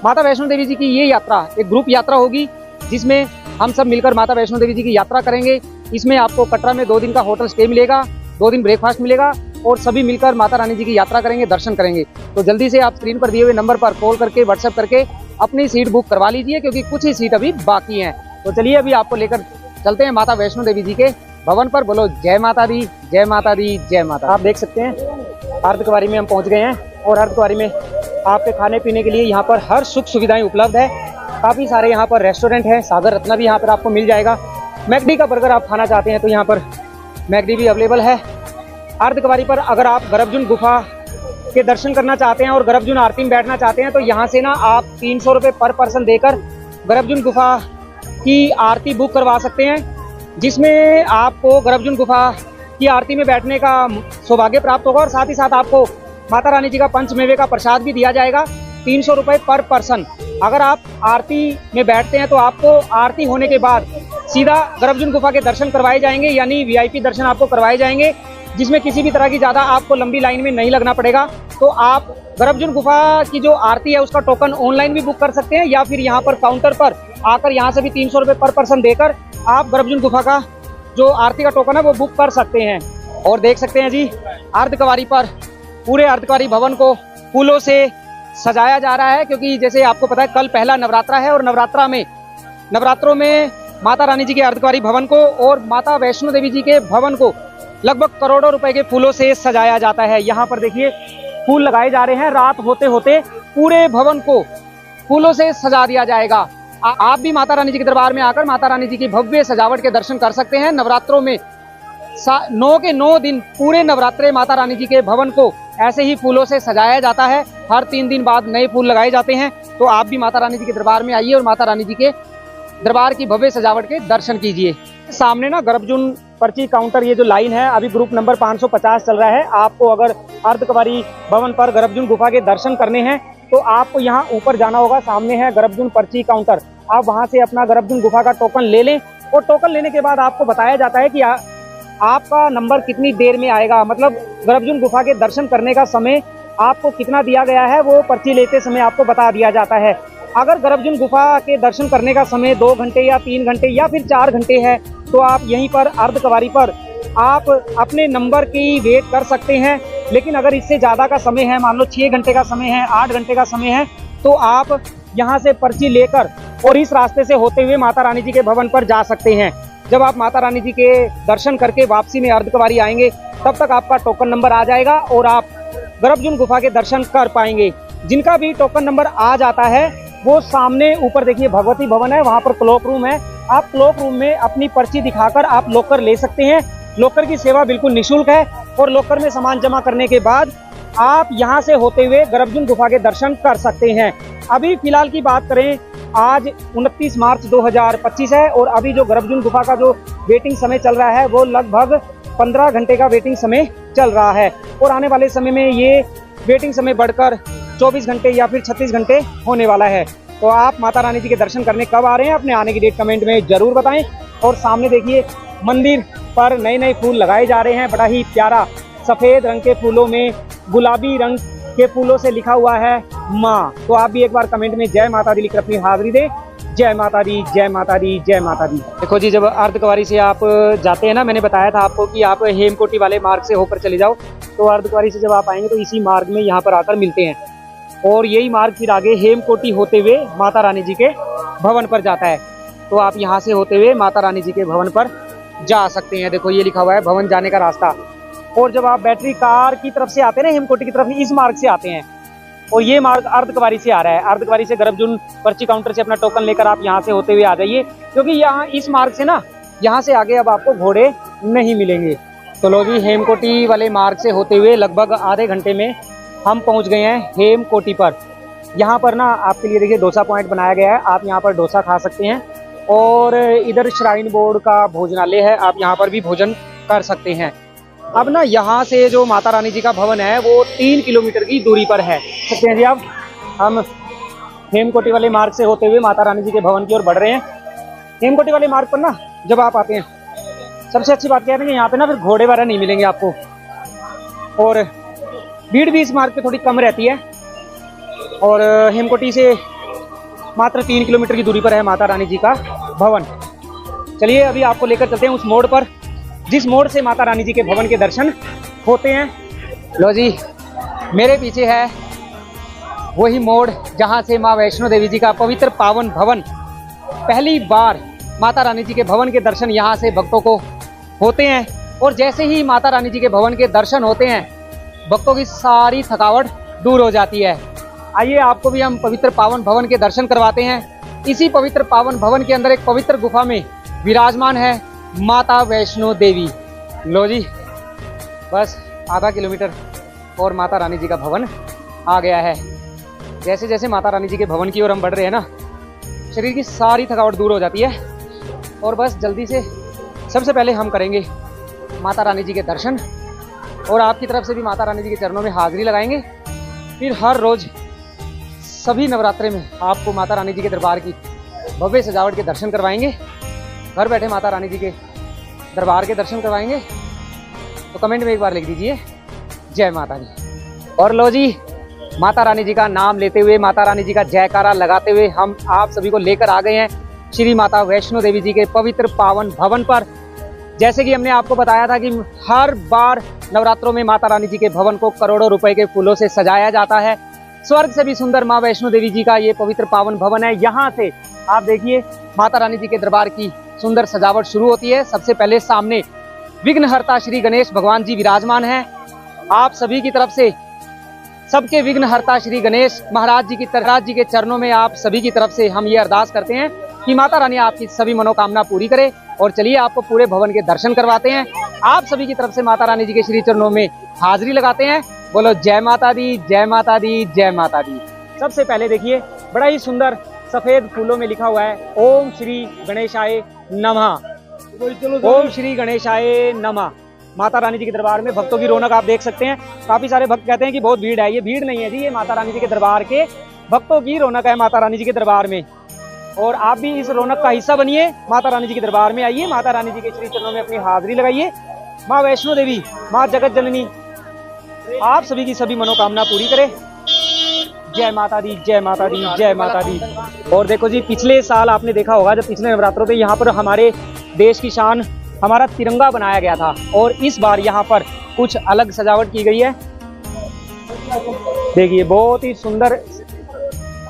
माता वैष्णो देवी जी की ये यात्रा एक ग्रुप यात्रा होगी जिसमें हम सब मिलकर माता वैष्णो देवी जी की यात्रा करेंगे। इसमें आपको कटरा में 2 दिन का होटल स्टे मिलेगा, 2 दिन ब्रेकफास्ट मिलेगा और सभी मिलकर माता रानी जी की यात्रा करेंगे, दर्शन करेंगे। तो जल्दी से आप स्क्रीन पर दिए हुए नंबर पर कॉल करके व्हाट्सएप करके अपनी सीट बुक करवा लीजिए, क्योंकि कुछ ही सीट अभी बाकी हैं। तो चलिए अभी आपको लेकर चलते हैं माता वैष्णो देवी जी के भवन पर। बोलो जय माता दी, जय माता दी, जय माता। आप देख सकते हैं अर्धकुंवारी में हम पहुंच गए हैं और अर्धकुंवारी में आपके खाने पीने के लिए यहाँ पर हर सुख सुविधाएं उपलब्ध है। काफ़ी सारे यहाँ पर रेस्टोरेंट हैं। सागर रत्ना भी यहाँ पर आपको मिल जाएगा। मैकडी का बर्गर आप खाना चाहते हैं तो यहाँ पर मैकडी भी अवेलेबल है। अर्धकुंवारी पर अगर आप गर्भजून गुफा के दर्शन करना चाहते हैं और गर्भजून आरती में बैठना चाहते हैं तो यहाँ से ना आप 300 रुपये पर पर्सन देकर गर्भजून गुफा की आरती बुक करवा सकते हैं, जिसमें आपको गर्भजून गुफा की आरती में बैठने का सौभाग्य प्राप्त होगा और साथ ही साथ आपको माता रानी जी का पंचमेवे का प्रसाद भी दिया जाएगा। 300 रुपये पर पर्सन। अगर आप आरती में बैठते हैं तो आपको आरती होने के बाद सीधा गर्भजून गुफा के दर्शन करवाए जाएंगे, यानी वीआईपी दर्शन आपको करवाए जाएंगे, जिसमें किसी भी तरह की ज़्यादा आपको लंबी लाइन में नहीं लगना पड़ेगा। तो आप गर्भजून गुफा की जो आरती है उसका टोकन ऑनलाइन भी बुक कर सकते हैं या फिर यहाँ पर काउंटर पर आकर यहाँ से भी 300 रुपये पर पर्सन देकर आप गर्भजून गुफा का जो आरती का टोकन है वो बुक कर सकते हैं। और देख सकते हैं जी अर्धकुंवारी पर पूरे अर्धकुंवारी भवन को फूलों से सजाया जा रहा है, क्योंकि जैसे आपको पता है कल पहला नवरात्रा है और नवरात्रों में माता रानी जी के अर्धकुंवारी भवन को और माता वैष्णो देवी जी के भवन को लगभग करोड़ों रुपए के फूलों से सजाया जाता है। यहाँ पर देखिए फूल लगाए जा रहे हैं। रात होते होते पूरे भवन को फूलों से सजा दिया जाएगा। आप भी माता रानी जी के दरबार में आकर माता रानी जी की भव्य सजावट के दर्शन कर सकते हैं। नवरात्रों में 9 के 9 दिन पूरे नवरात्रे माता रानी जी के भवन को ऐसे ही फूलों से सजाया जाता है। हर 3 दिन बाद नए फूल लगाए जाते हैं। तो आप भी माता रानी जी के दरबार में आइए और माता रानी जी के दरबार की भव्य सजावट के दर्शन कीजिए। सामने ना गर्भजून पर्ची काउंटर ये जो लाइन है अभी ग्रुप नंबर 550 चल रहा है। आपको अगर अर्धकुंवारी भवन पर गर्भजून गुफा के दर्शन करने हैं तो आपको यहाँ ऊपर जाना होगा। सामने है गर्भजून पर्ची काउंटर, आप वहाँ से अपना गर्भजून गुफा का टोकन ले लें और टोकन लेने के बाद आपको बताया जाता है कि आपका नंबर कितनी देर में आएगा, मतलब गर्भजून गुफा के दर्शन करने का समय आपको कितना दिया गया है वो पर्ची लेते समय आपको बता दिया जाता है। अगर गर्भजून गुफा के दर्शन करने का समय 2 घंटे या 3 घंटे या फिर 4 घंटे है तो आप यहीं पर अर्धकुंवारी पर आप अपने नंबर की वेट कर सकते हैं। लेकिन अगर इससे ज़्यादा का समय है, मान लो 6 घंटे का समय है, 8 घंटे का समय है, तो आप यहाँ से पर्ची लेकर और इस रास्ते से होते हुए माता रानी जी के भवन पर जा सकते हैं। जब आप माता रानी जी के दर्शन करके वापसी में अर्धकुंवारी आएंगे तब तक आपका टोकन नंबर आ जाएगा और आप गर्भजून गुफा के दर्शन कर पाएंगे। जिनका भी टोकन नंबर आ जाता है वो सामने ऊपर देखिए भगवती भवन है, वहाँ पर क्लॉक रूम है। आप क्लॉक रूम में अपनी पर्ची दिखाकर आप लॉकर ले सकते हैं। लॉकर की सेवा बिल्कुल निःशुल्क है और लॉकर में सामान जमा करने के बाद आप यहाँ से होते हुए गर्भजून गुफा के दर्शन कर सकते हैं। अभी फिलहाल की बात करें, आज 29 मार्च 2025 है और अभी जो गर्भजून गुफा का जो वेटिंग समय चल रहा है वो लगभग 15 घंटे का वेटिंग समय चल रहा है और आने वाले समय में ये वेटिंग समय बढ़कर 24 घंटे या फिर 36 घंटे होने वाला है। तो आप माता रानी जी के दर्शन करने कब आ रहे हैं, अपने आने की डेट कमेंट में जरूर बताएं। और सामने देखिए मंदिर पर नए नए फूल लगाए जा रहे हैं, बड़ा ही प्यारा सफेद रंग के फूलों में गुलाबी रंग के फूलों से लिखा हुआ है माँ। तो आप भी एक बार कमेंट में जय माता दी लिखकर अपनी हाजिरी दें। जय माता दी, जय माता दी, जय माता दी। देखो जी, जब अर्धकुंवारी से आप जाते हैं ना, मैंने बताया था आपको कि आप हेमकोटी वाले मार्ग से होकर चले जाओ, तो अर्धकुंवारी से जब आप आएंगे तो इसी मार्ग में यहाँ पर आकर मिलते हैं और यही मार्ग फिर आगे हेमकोटी होते हुए माता रानी जी के भवन पर जाता है। तो आप यहाँ से होते हुए माता रानी जी के भवन पर जा सकते हैं। देखो ये लिखा हुआ है भवन जाने का रास्ता। और जब आप बैटरी कार की तरफ से आते हैं ना, हेमकोटी की तरफ, इस मार्ग से आते हैं और ये मार्ग अर्धकुंवारी से आ रहा है। अर्धकुंवारी से गर्भजून पर्ची काउंटर से अपना टोकन लेकर आप यहाँ से होते हुए आ जाइए, क्योंकि यहाँ इस मार्ग से ना, यहाँ से आगे अब आपको घोड़े नहीं मिलेंगे। तो लो जी, हेमकोटी वाले मार्ग से होते हुए लगभग आधे घंटे में हम पहुँच गए हैं हेमकोटी पर। यहाँ पर ना आपके लिए देखिए डोसा पॉइंट बनाया गया है, आप यहाँ पर डोसा खा सकते हैं और इधर श्राइन बोर्ड का भोजनालय है, आप यहाँ पर भी भोजन कर सकते हैं। अब ना यहाँ से जो माता रानी जी का भवन है वो 3 किलोमीटर की दूरी पर है। सकते हैं जी आप, हम हेमकोटी वाले मार्ग से होते हुए माता रानी जी के भवन की ओर बढ़ रहे हैं। हेमकोटी वाले मार्ग पर ना जब आप आते हैं, सबसे अच्छी बात क्या है कि यहाँ पे ना फिर घोड़े वगैरह नहीं मिलेंगे आपको और भीड़ भी इस मार्ग पे थोड़ी कम रहती है। और हेमकोटी से मात्र 3 किलोमीटर की दूरी पर है माता रानी जी का भवन। चलिए अभी आपको लेकर चलते हैं उस मोड़ पर जिस मोड़ से माता रानी जी के भवन के दर्शन होते हैं। लो जी, मेरे पीछे है वही मोड़ जहां से माँ वैष्णो देवी जी का पवित्र पावन भवन, पहली बार माता रानी जी के भवन के दर्शन यहां से भक्तों को होते हैं। और जैसे ही माता रानी जी के भवन के दर्शन होते हैं, भक्तों की सारी थकावट दूर हो जाती है। आइए आपको भी हम पवित्र पावन भवन के दर्शन करवाते हैं। इसी पवित्र पावन भवन के अंदर एक पवित्र गुफा में विराजमान है माता वैष्णो देवी। लो जी, बस आधा किलोमीटर और माता रानी जी का भवन आ गया है। जैसे जैसे माता रानी जी के भवन की ओर हम बढ़ रहे हैं ना, शरीर की सारी थकावट दूर हो जाती है और बस जल्दी से सबसे पहले हम करेंगे माता रानी जी के दर्शन और आपकी तरफ से भी माता रानी जी के चरणों में हाजिरी लगाएंगे। फिर हर रोज़ सभी नवरात्रे में आपको माता रानी जी के दरबार की भव्य सजावट के दर्शन करवाएंगे। घर बैठे माता रानी जी के दरबार के दर्शन करवाएंगे। तो कमेंट में एक बार लिख दीजिए जय माता दी। और लो जी, माता रानी जी का नाम लेते हुए, माता रानी जी का जयकारा लगाते हुए हम आप सभी को लेकर आ गए हैं श्री माता वैष्णो देवी जी के पवित्र पावन भवन पर। जैसे कि हमने आपको बताया था कि हर बार नवरात्रों में माता रानी जी के भवन को करोड़ों रुपए के फूलों से सजाया जाता है। स्वर्ग से भी सुंदर माँ वैष्णो देवी जी का ये पवित्र पावन भवन है। यहाँ से आप देखिए माता रानी जी के दरबार की सुंदर सजावट शुरू होती है। सबसे पहले सामने विघ्नहर्ता श्री गणेश भगवान जी विराजमान हैं। आप सभी की तरफ से सबके विघ्नहर्ता श्री गणेश महाराज जी के चरणों में आप सभी की तरफ से हम ये अरदास करते हैं कि माता रानी आपकी सभी मनोकामना पूरी करे। और चलिए आपको पूरे भवन के दर्शन करवाते हैं। आप सभी की तरफ से माता रानी जी के श्री चरणों में हाजिरी लगाते हैं। बोलो जय माता दी, जय माता दी, जय माता दी। सबसे पहले देखिए बड़ा ही सुंदर सफेद फूलों में लिखा हुआ है ओम श्री गणेशाय नमः। ओम श्री गणेशाय नमः। माता रानी जी के दरबार में भक्तों की रौनक आप देख सकते हैं। काफी सारे भक्त कहते हैं कि बहुत भीड़ है, ये भीड़ नहीं है जी, ये माता रानी जी के दरबार के भक्तों की रौनक है माता रानी जी के दरबार में। और आप भी इस रौनक का हिस्सा बनिए, माता रानी जी के दरबार में आइए, माता रानी जी के श्री चरणों में अपनी हाजिरी लगाइए। माँ वैष्णो देवी, माँ जगत जननी आप सभी की सभी मनोकामना पूरी करे। जय माता दी, जय माता दी, जय माता दी। और देखो जी, पिछले साल आपने देखा होगा जब पिछले नवरात्रों पे यहाँ पर हमारे देश की शान हमारा तिरंगा बनाया गया था, और इस बार यहाँ पर कुछ अलग सजावट की गई है। देखिए बहुत ही सुंदर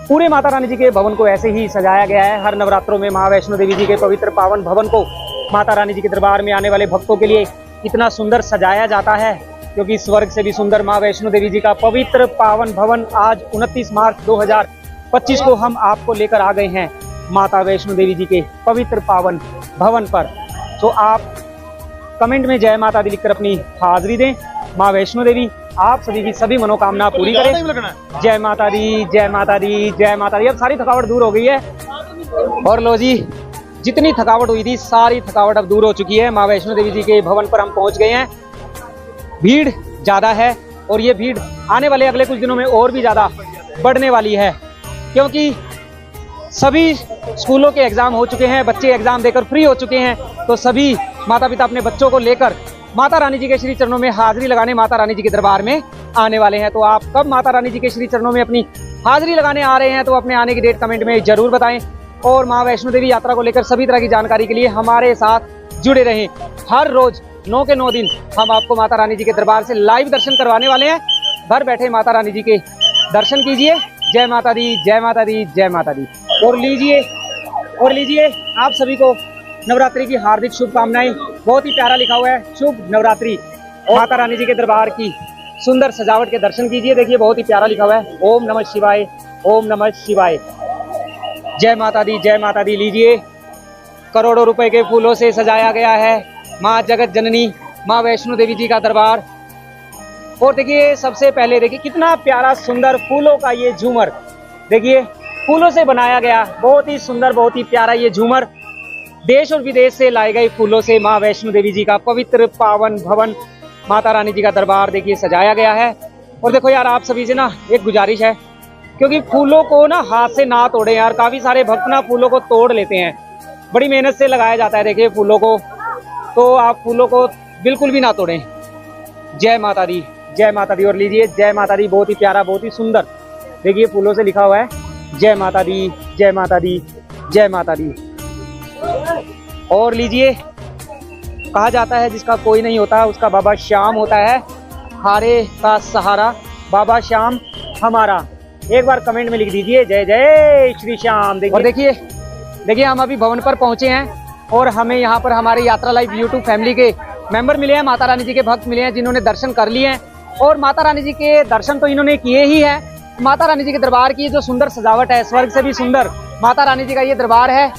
पूरे माता रानी जी के भवन को ऐसे ही सजाया गया है। हर नवरात्रों में माँ वैष्णो देवी जी के पवित्र पावन भवन को माता रानी जी के दरबार में आने वाले भक्तों के लिए इतना सुंदर सजाया जाता है, क्योंकि स्वर्ग से भी सुंदर माँ वैष्णो देवी जी का पवित्र पावन भवन आज 29 मार्च 2025 को हम आपको लेकर आ गए हैं माता वैष्णो देवी जी के पवित्र पावन भवन पर। तो आप कमेंट में जय माता दी लिखकर अपनी हाजिरी दें। माँ वैष्णो देवी आप सभी की सभी मनोकामना पूरी करें। जय माता दी, जय माता दी, जय माता दी। अब सारी थकावट दूर हो गई है, और लो जी, जितनी थकावट हुई थी सारी थकावट अब दूर हो चुकी है। माँ वैष्णो देवी जी के भवन पर हम पहुंच गए हैं। भीड़ ज्यादा है, और ये भीड़ आने वाले अगले कुछ दिनों में और भी ज्यादा बढ़ने वाली है, क्योंकि सभी स्कूलों के एग्जाम हो चुके हैं, बच्चे एग्जाम देकर फ्री हो चुके हैं। तो सभी माता पिता अपने बच्चों को लेकर माता रानी जी के श्री चरणों में हाजिरी लगाने माता रानी जी के दरबार में आने वाले हैं। तो आप कब माता रानी जी के श्री चरणों में अपनी हाजिरी लगाने आ रहे हैं, तो अपने आने की डेट कमेंट में जरूर बताएं। और माँ वैष्णो देवी यात्रा को लेकर सभी तरह की जानकारी के लिए हमारे साथ जुड़े रहें। हर रोज 9 के 9 दिन हम आपको माता रानी जी के दरबार से लाइव दर्शन करवाने वाले हैं। घर बैठे माता रानी जी के दर्शन कीजिए। जय माता दी, जय माता दी, जय माता दी। और लीजिए आप सभी को नवरात्रि की हार्दिक शुभकामनाएं। बहुत ही प्यारा लिखा हुआ है, शुभ नवरात्रि। माता रानी जी के दरबार की सुंदर सजावट के दर्शन कीजिए। देखिए बहुत ही प्यारा लिखा हुआ है, ओम नमः शिवाय, ओम नमः शिवाय। जय माता दी, जय माता दी। लीजिए, करोड़ों रुपए के फूलों से सजाया गया है माँ जगत जननी माँ वैष्णो देवी जी का दरबार। और देखिए सबसे पहले देखिए कितना प्यारा सुंदर फूलों का ये झूमर, देखिए फूलों से बनाया गया, बहुत ही सुंदर, बहुत ही प्यारा ये झूमर देश और विदेश से लाए गए फूलों से माँ वैष्णो देवी जी का पवित्र पावन भवन माता रानी जी का दरबार देखिए सजाया गया है। और देखो यार, आप सभी से ना एक गुजारिश है, क्योंकि फूलों को ना हाथ से ना तोड़े यार। काफी सारे भक्त ना फूलों को तोड़ लेते हैं, बड़ी मेहनत से लगाया जाता है देखिए फूलों को, तो आप फूलों को बिल्कुल भी ना तोड़ें। जय माता दी, जय माता दी। और लीजिए, जय माता दी, बहुत ही प्यारा, बहुत ही सुंदर देखिए फूलों से लिखा हुआ है, जय माता दी, जय माता दी, जय माता दी। और लीजिए, कहा जाता है जिसका कोई नहीं होता उसका बाबा श्याम होता है, हारे का सहारा बाबा श्याम हमारा। एक बार कमेंट में लिख दीजिए जय जय श्री श्याम। और देखिए हम अभी भवन पर पहुंचे हैं, और हमें यहाँ पर हमारे यात्रा लाइव यूट्यूब फैमिली के मेंबर मिले हैं, माता रानी जी के भक्त मिले हैं, जिन्होंने दर्शन कर लिए हैं। और माता रानी जी के दर्शन तो इन्होंने किए ही हैं। माता रानी जी के दरबार की जो सुंदर सजावट है, स्वर्ग से भी सुंदर माता रानी जी का ये दरबार है।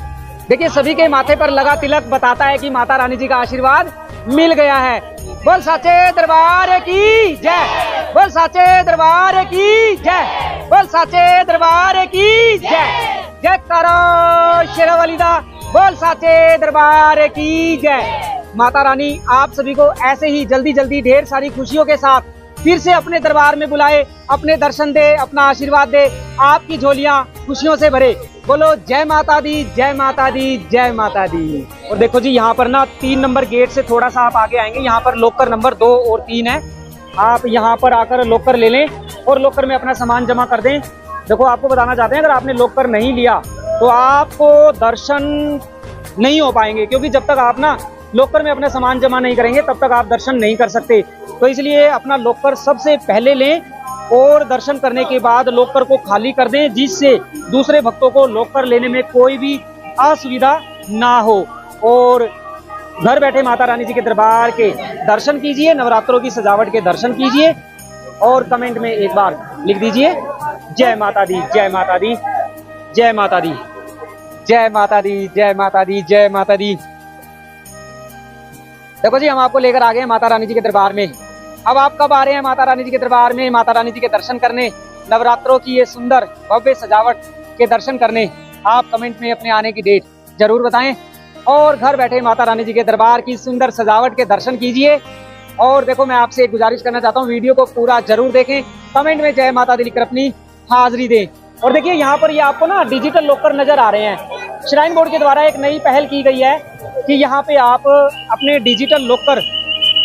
देखिए सभी के माथे पर लगा तिलक बताता है कि माता रानी जी का आशीर्वाद मिल गया है। बोल साचे दरबार की जय, बोल साचे दरबार की जय, बोल साचे दरबार की जय। जय करो शेरावाली दा, बोल साचे दरबार की जय। माता रानी आप सभी को ऐसे ही जल्दी जल्दी ढेर सारी खुशियों के साथ फिर से अपने दरबार में बुलाए, अपने दर्शन दे, अपना आशीर्वाद दे, आपकी झोलियां खुशियों से भरे। बोलो जय माता दी, जय माता दी, जय माता दी। और देखो जी, यहाँ पर ना 3 नंबर गेट से थोड़ा सा आप आगे आएंगे, यहाँ पर लॉकर नंबर 2 और 3 है। आप यहाँ पर आकर लॉकर ले लें और लॉकर में अपना सामान जमा कर दें। देखो आपको बताना चाहते हैं, अगर आपने लॉकर नहीं लिया तो आपको दर्शन नहीं हो पाएंगे, क्योंकि जब तक आप ना लॉकर में अपना सामान जमा नहीं करेंगे तब तक आप दर्शन नहीं कर सकते। तो इसलिए अपना लॉकर सबसे पहले लें, और दर्शन करने के बाद लॉकर को खाली कर दें, जिससे दूसरे भक्तों को लॉकर लेने में कोई भी असुविधा ना हो। और घर बैठे माता रानी जी के दरबार के दर्शन कीजिए, नवरात्रों की सजावट के दर्शन कीजिए। और कमेंट में एक बार लिख दीजिए जय माता दी, जय माता दी, जय माता दी, जय माता दी, जय माता दी, जय माता दी। देखो जी, हम आपको लेकर आ गए हैं माता रानी जी के दरबार में। अब आप कब आ रहे हैं माता रानी जी के दरबार में, माता रानी जी के दर्शन करने, नवरात्रों की ये सुंदर भव्य सजावट के दर्शन करने? आप कमेंट में अपने आने की डेट जरूर बताएं। और घर बैठे माता रानी जी के दरबार की सुंदर सजावट के दर्शन कीजिए। और देखो, मैं आपसे एक गुजारिश करना चाहता हूँ, वीडियो को पूरा जरूर देखें, कमेंट में जय माता दी लिखकर अपनी हाजिरी दें। और देखिए यहाँ पर ये आपको ना डिजिटल लॉकर नजर आ रहे हैं। श्राइन बोर्ड के द्वारा एक नई पहल की गई है कि यहाँ पे आप अपने डिजिटल लॉकर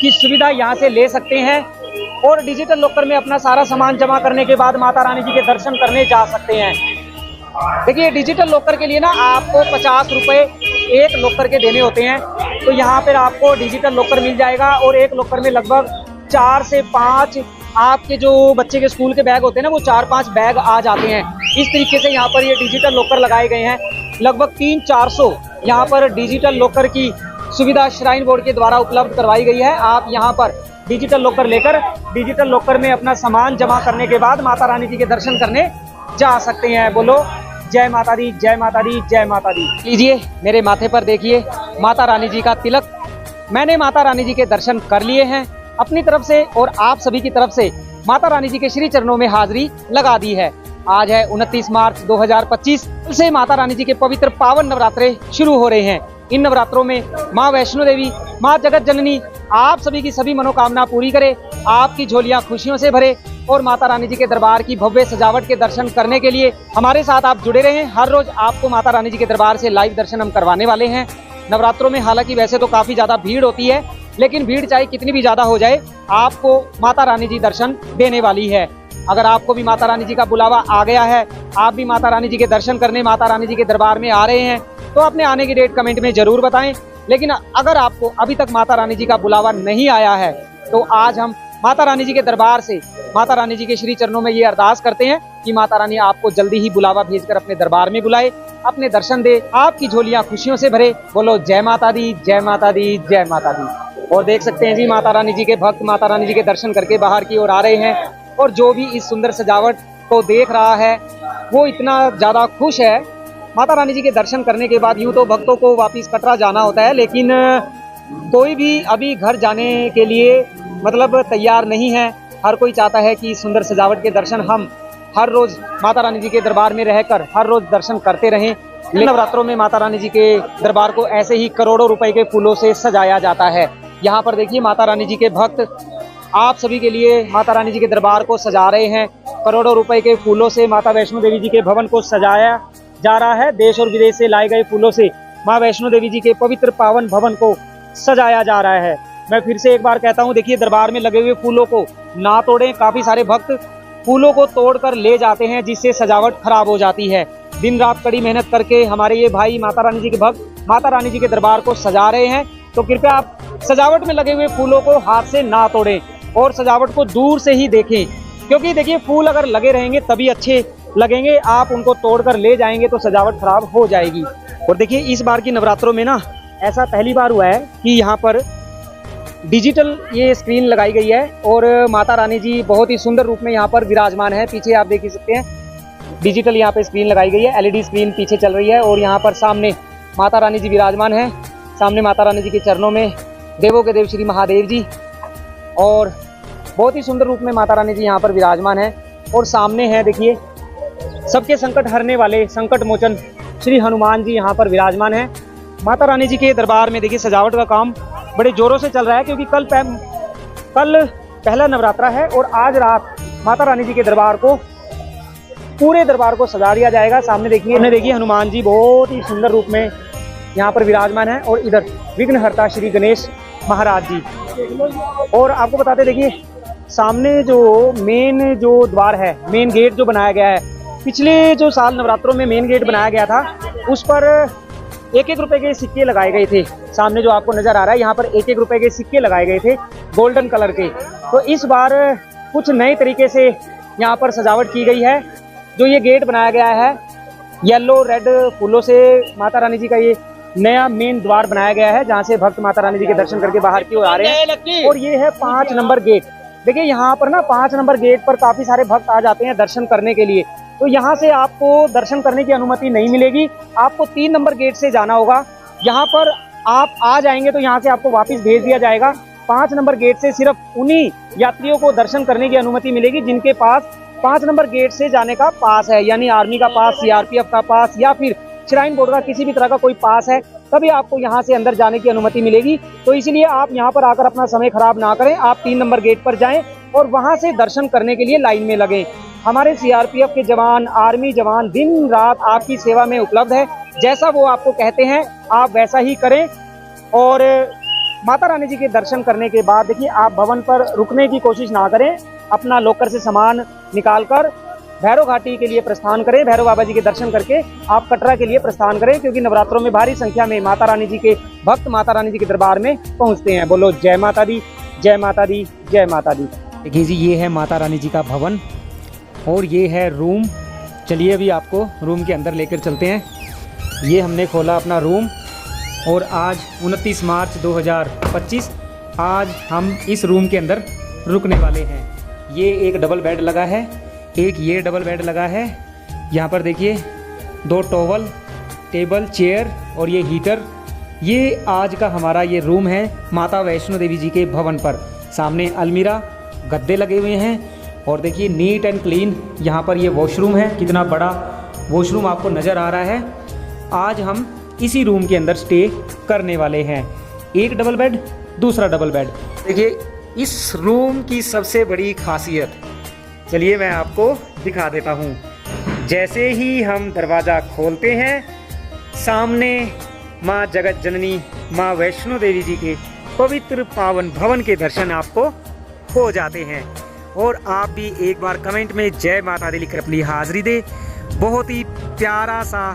की सुविधा यहाँ से ले सकते हैं और डिजिटल लॉकर में अपना सारा सामान जमा करने के बाद माता रानी जी के दर्शन करने जा सकते हैं। देखिए, डिजिटल लॉकर के लिए ना आपको 50 रुपए एक लॉकर के देने होते हैं। तो यहाँ पर आपको डिजिटल लॉकर मिल जाएगा और एक लॉकर में लगभग 4 से 5 आपके जो बच्चे के स्कूल के बैग होते हैं ना, वो 4-5 बैग आ जाते हैं। इस तरीके से यहाँ पर ये डिजिटल लॉकर लगाए गए हैं। लगभग 300-400 यहाँ पर डिजिटल लॉकर की सुविधा श्राइन बोर्ड के द्वारा उपलब्ध करवाई गई है। आप यहाँ पर डिजिटल लॉकर लेकर डिजिटल लॉकर में अपना सामान जमा करने के बाद माता रानी जी के दर्शन करने जा सकते हैं। बोलो जय माता दी, जय माता दी, जय माता दी। लीजिए, मेरे माथे पर देखिए माता रानी जी का तिलक। मैंने माता रानी जी के दर्शन कर लिए हैं अपनी तरफ से और आप सभी की तरफ से माता रानी जी के श्री चरणों में हाजिरी लगा दी है। आज है 29 मार्च 2025 से माता रानी जी के पवित्र पावन नवरात्रे शुरू हो रहे हैं। इन नवरात्रों में माँ वैष्णो देवी, माँ जगत जननी आप सभी की सभी मनोकामना पूरी करे, आपकी झोलियां खुशियों से भरे और माता रानी जी के दरबार की भव्य सजावट के दर्शन करने के लिए हमारे साथ आप जुड़े रहें। हर रोज आपको माता रानी जी के दरबार से लाइव दर्शन हम करवाने वाले हैं। नवरात्रों में हालांकि वैसे तो काफी ज्यादा भीड़ होती है, लेकिन भीड़ चाहे कितनी भी ज्यादा हो जाए, आपको माता रानी जी दर्शन देने वाली है। अगर आपको भी माता रानी जी का बुलावा आ गया है, आप भी माता रानी जी के दर्शन करने माता रानी जी के दरबार में आ रहे हैं, तो अपने आने की डेट कमेंट में जरूर बताएं। लेकिन अगर आपको अभी तक माता रानी जी का बुलावा नहीं आया है, तो आज हम माता रानी जी के दरबार से माता रानी जी के श्री चरणों में ये अरदास करते हैं कि माता रानी आपको जल्दी ही बुलावा भेजकर अपने दरबार में बुलाए, अपने दर्शन दे, आपकी झोलियां खुशियों से भरे। बोलो जय माता दी, जय माता दी, जय माता दी। और देख सकते हैं जी, माता रानी जी के भक्त माता रानी जी के दर्शन करके बाहर की ओर आ रहे हैं और जो भी इस सुंदर सजावट को देख रहा है वो इतना ज्यादा खुश है। माता रानी जी के दर्शन करने के बाद यूं तो भक्तों को वापिस कटरा जाना होता है, लेकिन कोई भी अभी घर जाने के लिए मतलब तैयार नहीं है। हर कोई चाहता है कि सुंदर सजावट के दर्शन हम हर रोज माता रानी जी के दरबार में रहकर हर रोज दर्शन करते रहें। नवरात्रों में माता रानी जी के दरबार को ऐसे ही करोड़ों रुपए के फूलों से सजाया जाता है। यहाँ पर देखिए, माता रानी जी के भक्त आप सभी के लिए माता रानी जी के दरबार को सजा रहे हैं। करोड़ों रुपए के फूलों से माता वैष्णो देवी जी के भवन को सजाया जा रहा है। देश और विदेश से लाए गए फूलों से माँ वैष्णो देवी जी के पवित्र पावन भवन को सजाया जा रहा है। मैं फिर से एक बार कहता हूँ, देखिए, दरबार में लगे हुए फूलों को ना तोड़ें। काफी सारे भक्त फूलों को तोड़कर ले जाते हैं, जिससे सजावट खराब हो जाती है। दिन रात कड़ी मेहनत करके हमारे ये भाई माता रानी जी के भक्त माता रानी जी के दरबार को सजा रहे हैं, तो कृपया आप सजावट में लगे हुए फूलों को हाथ से ना तोड़ें और सजावट को दूर से ही देखें, क्योंकि देखिए, फूल अगर लगे रहेंगे तभी अच्छे लगेंगे। आप उनको तोड़कर ले जाएंगे तो सजावट खराब हो जाएगी। और देखिए, इस बार की नवरात्रों में ना ऐसा पहली बार हुआ है कि यहाँ पर डिजिटल ये स्क्रीन लगाई गई है और माता रानी जी बहुत ही सुंदर रूप में यहाँ पर विराजमान है। पीछे आप देख ही सकते हैं, डिजिटल यहाँ पे स्क्रीन लगाई गई है, एलईडी स्क्रीन पीछे चल रही है और यहाँ पर सामने माता रानी जी विराजमान है। सामने माता रानी जी के चरणों में देवों के देव श्री महादेव जी और बहुत ही सुंदर रूप में माता रानी जी यहाँ पर विराजमान है। और सामने है, देखिए, सबके संकट हरने वाले संकट मोचन श्री हनुमान जी यहाँ पर विराजमान है। माता रानी जी के दरबार में देखिए, सजावट का काम बड़े जोरों से चल रहा है, क्योंकि कल पहला नवरात्रा है और आज रात माता रानी जी के दरबार को पूरे दरबार को सजा दिया जाएगा। सामने देखिए हनुमान जी बहुत ही सुंदर रूप में यहाँ पर विराजमान है और इधर विघ्नहर्ता श्री गणेश महाराज जी। और आपको बताते, देखिए, सामने जो मेन जो द्वार है, मेन गेट जो बनाया गया है, पिछले जो साल नवरात्रों में मेन गेट बनाया गया था, उस पर 1-1 रुपए के सिक्के लगाए गए थे। सामने जो आपको नजर आ रहा है, यहाँ पर 1-1 रुपए के सिक्के लगाए गए थे गोल्डन कलर के। तो इस बार कुछ नए तरीके से यहाँ पर सजावट की गई है। जो ये गेट बनाया गया है, येलो रेड फूलों से माता रानी जी का ये नया मेन द्वार बनाया गया है, जहाँ से भक्त माता रानी जी के दर्शन करके बाहर की ओर आ रहे हैं। और ये है 5 नंबर गेट। देखिए, यहाँ पर ना 5 नंबर गेट पर काफी सारे भक्त आ जाते हैं दर्शन करने के लिए, तो यहाँ से आपको दर्शन करने की अनुमति नहीं मिलेगी। आपको 3 नंबर गेट से जाना होगा। यहाँ पर आप आ जाएंगे तो यहाँ से आपको वापस भेज दिया जाएगा। 5 नंबर गेट से सिर्फ उन्हीं यात्रियों को दर्शन करने की अनुमति मिलेगी जिनके पास 5 नंबर गेट से जाने का पास है, यानी आर्मी का पास, सीआरपीएफ का पास या फिर श्राइन बोर्ड का किसी भी तरह का कोई पास है, तभी आपको यहाँ से अंदर जाने की अनुमति मिलेगी। तो इसलिए आप यहाँ पर आकर अपना समय खराब ना करें, आप 3 नंबर गेट पर जाएं और वहाँ से दर्शन करने के लिए लाइन में लगें। हमारे सीआरपीएफ के जवान, आर्मी जवान दिन रात आपकी सेवा में उपलब्ध है। जैसा वो आपको कहते हैं आप वैसा ही करें। और माता रानी जी के दर्शन करने के बाद देखिए आप भवन पर रुकने की कोशिश ना करें, अपना लॉकर से सामान निकालकर भैरव घाटी के लिए प्रस्थान करें। भैरव बाबा जी के दर्शन करके आप कटरा के लिए प्रस्थान करें, क्योंकि नवरात्रों में भारी संख्या में माता रानी जी के भक्त माता रानी जी के दरबार में पहुंचते हैं। बोलो जय माता दी, जय माता दी, जय माता दी। देखिए जी ये है माता रानी जी का भवन और ये है रूम। चलिए अभी आपको रूम के अंदर लेकर चलते हैं। ये हमने खोला अपना रूम और आज 29 मार्च 2025 आज हम इस रूम के अंदर रुकने वाले हैं। ये एक डबल बेड लगा है, एक ये डबल बेड लगा है। यहाँ पर देखिए 2 टॉवल, टेबल, चेयर और ये हीटर। ये आज का हमारा ये रूम है माता वैष्णो देवी जी के भवन पर। सामने अलमीरा, गद्दे लगे हुए हैं और देखिए नीट एंड क्लीन। यहाँ पर ये वॉशरूम है, कितना बड़ा वॉशरूम आपको नज़र आ रहा है। आज हम इसी रूम के अंदर स्टे करने वाले हैं। एक डबल बेड, दूसरा डबल बेड। देखिए इस रूम की सबसे बड़ी खासियत, चलिए मैं आपको दिखा देता हूँ। जैसे ही हम दरवाज़ा खोलते हैं सामने माँ जगत जननी माँ वैष्णो देवी जी के पवित्र पावन भवन के दर्शन आपको हो जाते हैं। और आप भी एक बार कमेंट में जय माता दी लिखकर अपनी हाजिरी दे। बहुत ही प्यारा सा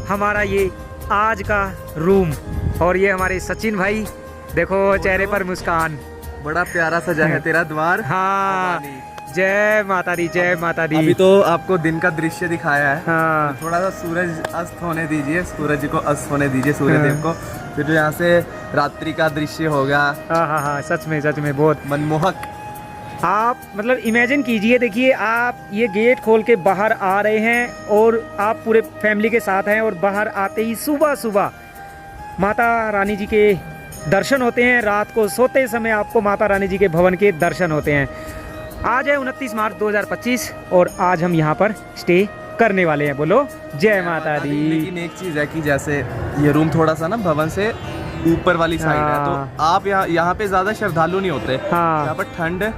हमारा ये आज का रूम। और ये हमारे सचिन भाई, देखो चेहरे पर मुस्कान, बड़ा प्यारा सजा है तेरा द्वार। हाँ जय माता दी, जय माता दी। अभी तो आपको दिन का दृश्य दिखाया है। हाँ थोड़ा सा सूरज अस्त होने दीजिए, सूरज को अस्त होने दीजिए, सूर्य देव को। फिर जो यहाँ से रात्रि का दृश्य होगा। हाँ हाँ हाँ, सच में बहुत मनमोहक। आप मतलब इमेजिन कीजिए, देखिए आप ये गेट खोल के बाहर आ रहे हैं और आप पूरे फैमिली के साथ हैं और बाहर आते ही सुबह सुबह माता रानी जी के दर्शन होते हैं। रात को सोते समय आपको माता रानी जी के भवन के दर्शन होते हैं। आज है 29 मार्च 2025 और आज हम यहाँ पर स्टे करने वाले हैं। बोलो जय माता दी। लेकिन एक चीज है कि जैसे ये रूम थोड़ा सा ना भवन से ऊपर वाली साइड है, तो आप यहाँ पे ज्यादा श्रद्धालु नहीं होते। हाँ यहाँ पर ठंड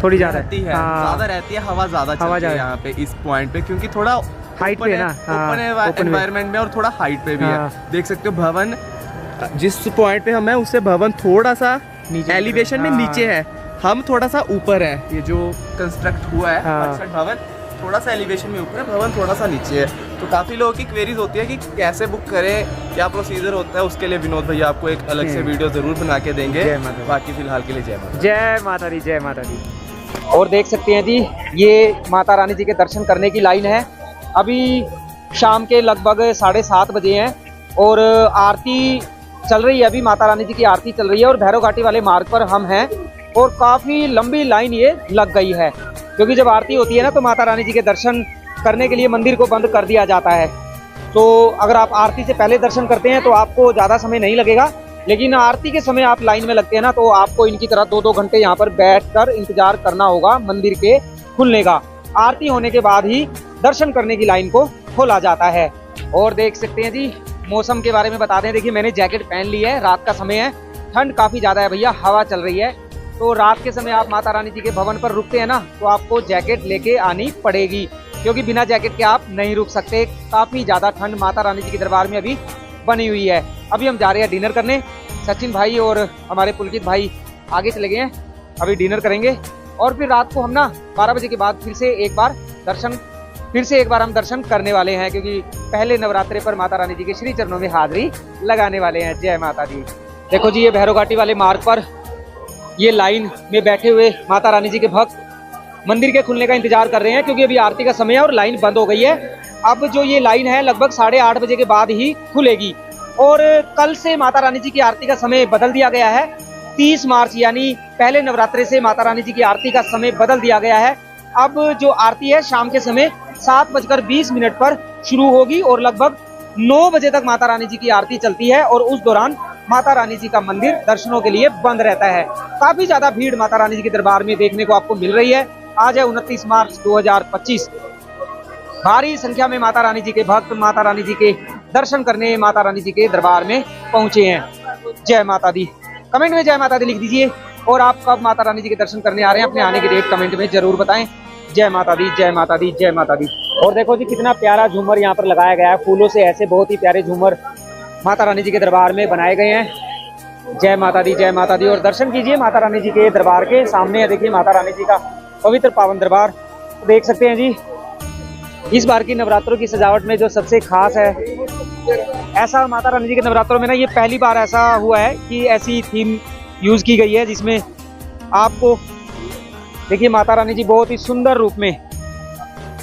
थोड़ी ज्यादा रहती है, ज्यादा रहती है, हवा ज्यादा चलती है यहाँ पे इस पॉइंट पे, क्योंकि थोड़ा हाइट पे ना, ओपन एनवायरनमेंट में और थोड़ा हाइट पे भी है। देख सकते हो भवन जिस पॉइंट पे हम है उससे भवन थोड़ा सा एलिवेशन में नीचे है, हम थोड़ा सा ऊपर है। ये जो कंस्ट्रक्ट हुआ है परिसर भवन थोड़ा सा एलिवेशन में ऊपर है, भवन थोड़ा सा नीचे है। तो काफी लोगों की क्वेरीज होती है कि कैसे बुक करें, क्या प्रोसीजर होता है। उसके लिए विनोद भैया आपको एक अलग से वीडियो जरूर बना के देंगे। बाकी फिलहाल के लिए जय माता, जय माता दी, जय माता दी। और देख सकते हैं जी ये माता रानी जी के दर्शन करने की लाइन है। अभी शाम के लगभग 7:30 बजे हैं और आरती चल रही है। अभी माता रानी जी की आरती चल रही है और भैरव घाटी वाले मार्ग पर हम हैं और काफ़ी लंबी लाइन ये लग गई है, क्योंकि जब आरती होती है ना तो माता रानी जी के दर्शन करने के लिए मंदिर को बंद कर दिया जाता है। तो अगर आप आरती से पहले दर्शन करते हैं तो आपको ज़्यादा समय नहीं लगेगा, लेकिन आरती के समय आप लाइन में लगते हैं ना तो आपको इनकी तरह 2-2 घंटे यहाँ पर बैठकर इंतजार करना होगा मंदिर के खुलने का। आरती होने के बाद ही दर्शन करने की लाइन को खोला जाता है। और देख सकते हैं जी मौसम के बारे में बता दें, देखिए मैंने जैकेट पहन ली है, रात का समय है, ठंड काफ़ी ज़्यादा है भैया, हवा चल रही है। तो रात के समय आप माता रानी जी के भवन पर रुकते हैं ना तो आपको जैकेट लेके आनी पड़ेगी, क्योंकि बिना जैकेट के आप नहीं रुक सकते। काफ़ी ज़्यादा ठंड माता रानी जी के दरबार में अभी बनी हुई है। अभी हम जा रहे हैं डिनर करने। सचिन भाई और हमारे पुलकित भाई आगे चले गए हैं, अभी डिनर करेंगे और फिर रात को हम ना 12 बजे के बाद फिर से एक बार हम दर्शन करने वाले हैं, क्योंकि पहले नवरात्रे पर माता रानी जी के श्री चरणों में हाजिरी लगाने वाले हैं। जय माता दी। देखो जी ये भैरव घाटी वाले मार्ग पर ये लाइन में बैठे हुए माता रानी जी के भक्त मंदिर के खुलने का इंतजार कर रहे हैं, क्योंकि अभी आरती का समय है और लाइन बंद हो गई है। अब जो ये लाइन है लगभग 8:30 बजे के बाद ही खुलेगी और कल से माता रानी जी की आरती का समय बदल दिया गया है। 30 मार्च यानी पहले नवरात्रे से माता रानी जी की आरती का समय बदल दिया गया है। अब जो आरती है शाम के समय 7:20 पर शुरू होगी और लगभग 9 बजे तक माता रानी जी की आरती चलती है और उस दौरान माता रानी जी का मंदिर दर्शनों के लिए बंद रहता है। काफी ज्यादा भीड़ माता रानी जी के दरबार में देखने को आपको मिल रही है। आज है 29 मार्च 2025। भारी संख्या में माता रानी जी के भक्त माता रानी जी के दर्शन करने माता रानी जी के दरबार में पहुंचे हैं। जय माता दी। कमेंट में जय माता दी लिख दीजिए और आप कब माता रानी जी के दर्शन करने आ रहे हैं, अपने आने की डेट कमेंट में जरूर बताएं। जय माता दी, जय माता दी, जय माता दी। और देखो जी कितना प्यारा झूमर यहाँ पर लगाया गया है फूलों से, ऐसे बहुत ही प्यारे झूमर माता रानी जी के दरबार में बनाए गए हैं। जय माता दी, जय माता दी। और दर्शन कीजिए माता रानी जी के दरबार के सामने है, देखिए माता रानी जी का पवित्र पावन दरबार देख सकते हैं जी। इस बार की नवरात्रों की सजावट में जो सबसे खास है, ऐसा माता रानी जी के नवरात्रों में ना ये पहली बार ऐसा हुआ है कि ऐसी थीम यूज की गई है जिसमें आपको देखिए माता रानी जी बहुत ही सुंदर रूप में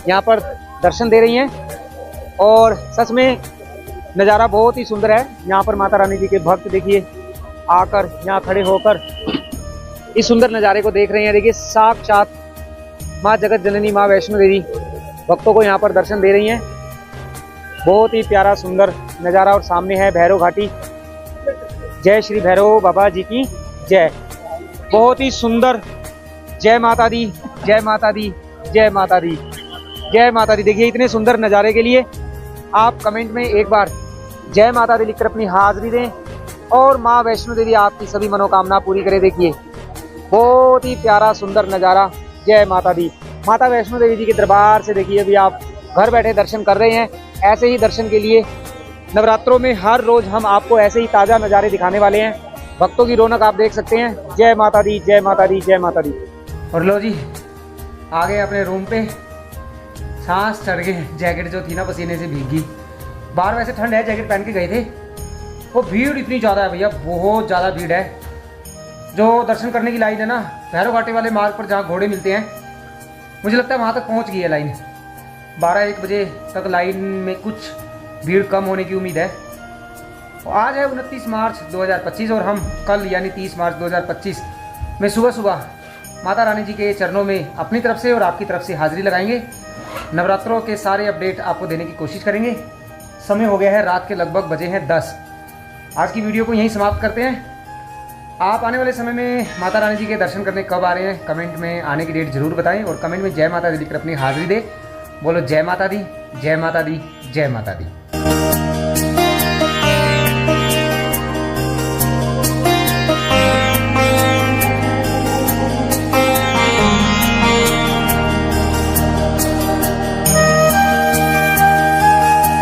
यहाँ पर दर्शन दे रही हैं और सच में नज़ारा बहुत ही सुंदर है। यहाँ पर माता रानी जी के भक्त देखिए आकर यहाँ खड़े होकर इस सुंदर नज़ारे को देख रहे हैं। देखिए साक्षात माँ जगत जननी माँ वैष्णो देवी भक्तों को यहाँ पर दर्शन दे रही हैं। बहुत ही प्यारा सुंदर नज़ारा। और सामने है भैरव घाटी। जय श्री भैरव बाबा जी की जय। बहुत ही सुंदर। जय माता दी, जय माता दी, जय माता दी, जय माता दी। देखिए इतने सुंदर नज़ारे के लिए आप कमेंट में एक बार जय माता दी लिखकर अपनी हाजिरी दें और माँ वैष्णो देवी आपकी सभी मनोकामना पूरी करे। देखिए बहुत ही प्यारा सुंदर नज़ारा। जय माता दी। माता वैष्णो देवी जी के दरबार से देखिए अभी आप घर बैठे दर्शन कर रहे हैं। ऐसे ही दर्शन के लिए नवरात्रों में हर रोज़ हम आपको ऐसे ही ताज़ा नज़ारे दिखाने वाले हैं। भक्तों की रौनक आप देख सकते हैं। जय माता दी, जय माता दी, जय माता दी। और लो जी आ गए अपने रूम पे। सांस चढ़ गए, जैकेट जो थी ना पसीने से भीग गई। बाहर वैसे ठंड है, जैकेट पहन के गए थे। वो भीड़ इतनी ज़्यादा है भैया, बहुत ज़्यादा भीड़ है। जो दर्शन करने की लाइन है ना भैरव घाटी वाले मार्ग पर जहाँ घोड़े मिलते हैं, मुझे लगता है वहाँ तक पहुँच गई है लाइन। 12-1 बजे तक लाइन में कुछ भीड़ कम होने की उम्मीद है। आज है 29 मार्च 2025 और हम कल यानी 30 मार्च 2025 में सुबह सुबह माता रानी जी के चरणों में अपनी तरफ से और आपकी तरफ से हाजिरी लगाएंगे। नवरात्रों के सारे अपडेट आपको देने की कोशिश करेंगे। समय हो गया है रात के लगभग बजे हैं 10। आज की वीडियो को यहीं समाप्त करते हैं। आप आने वाले समय में माता रानी जी के दर्शन करने कब आ रहे हैं कमेंट में आने की डेट जरूर बताएं और कमेंट में जय माता दी लिखकर अपनी हाजिरी दें। बोलो जय माता दी, जय माता दी, जय माता दी।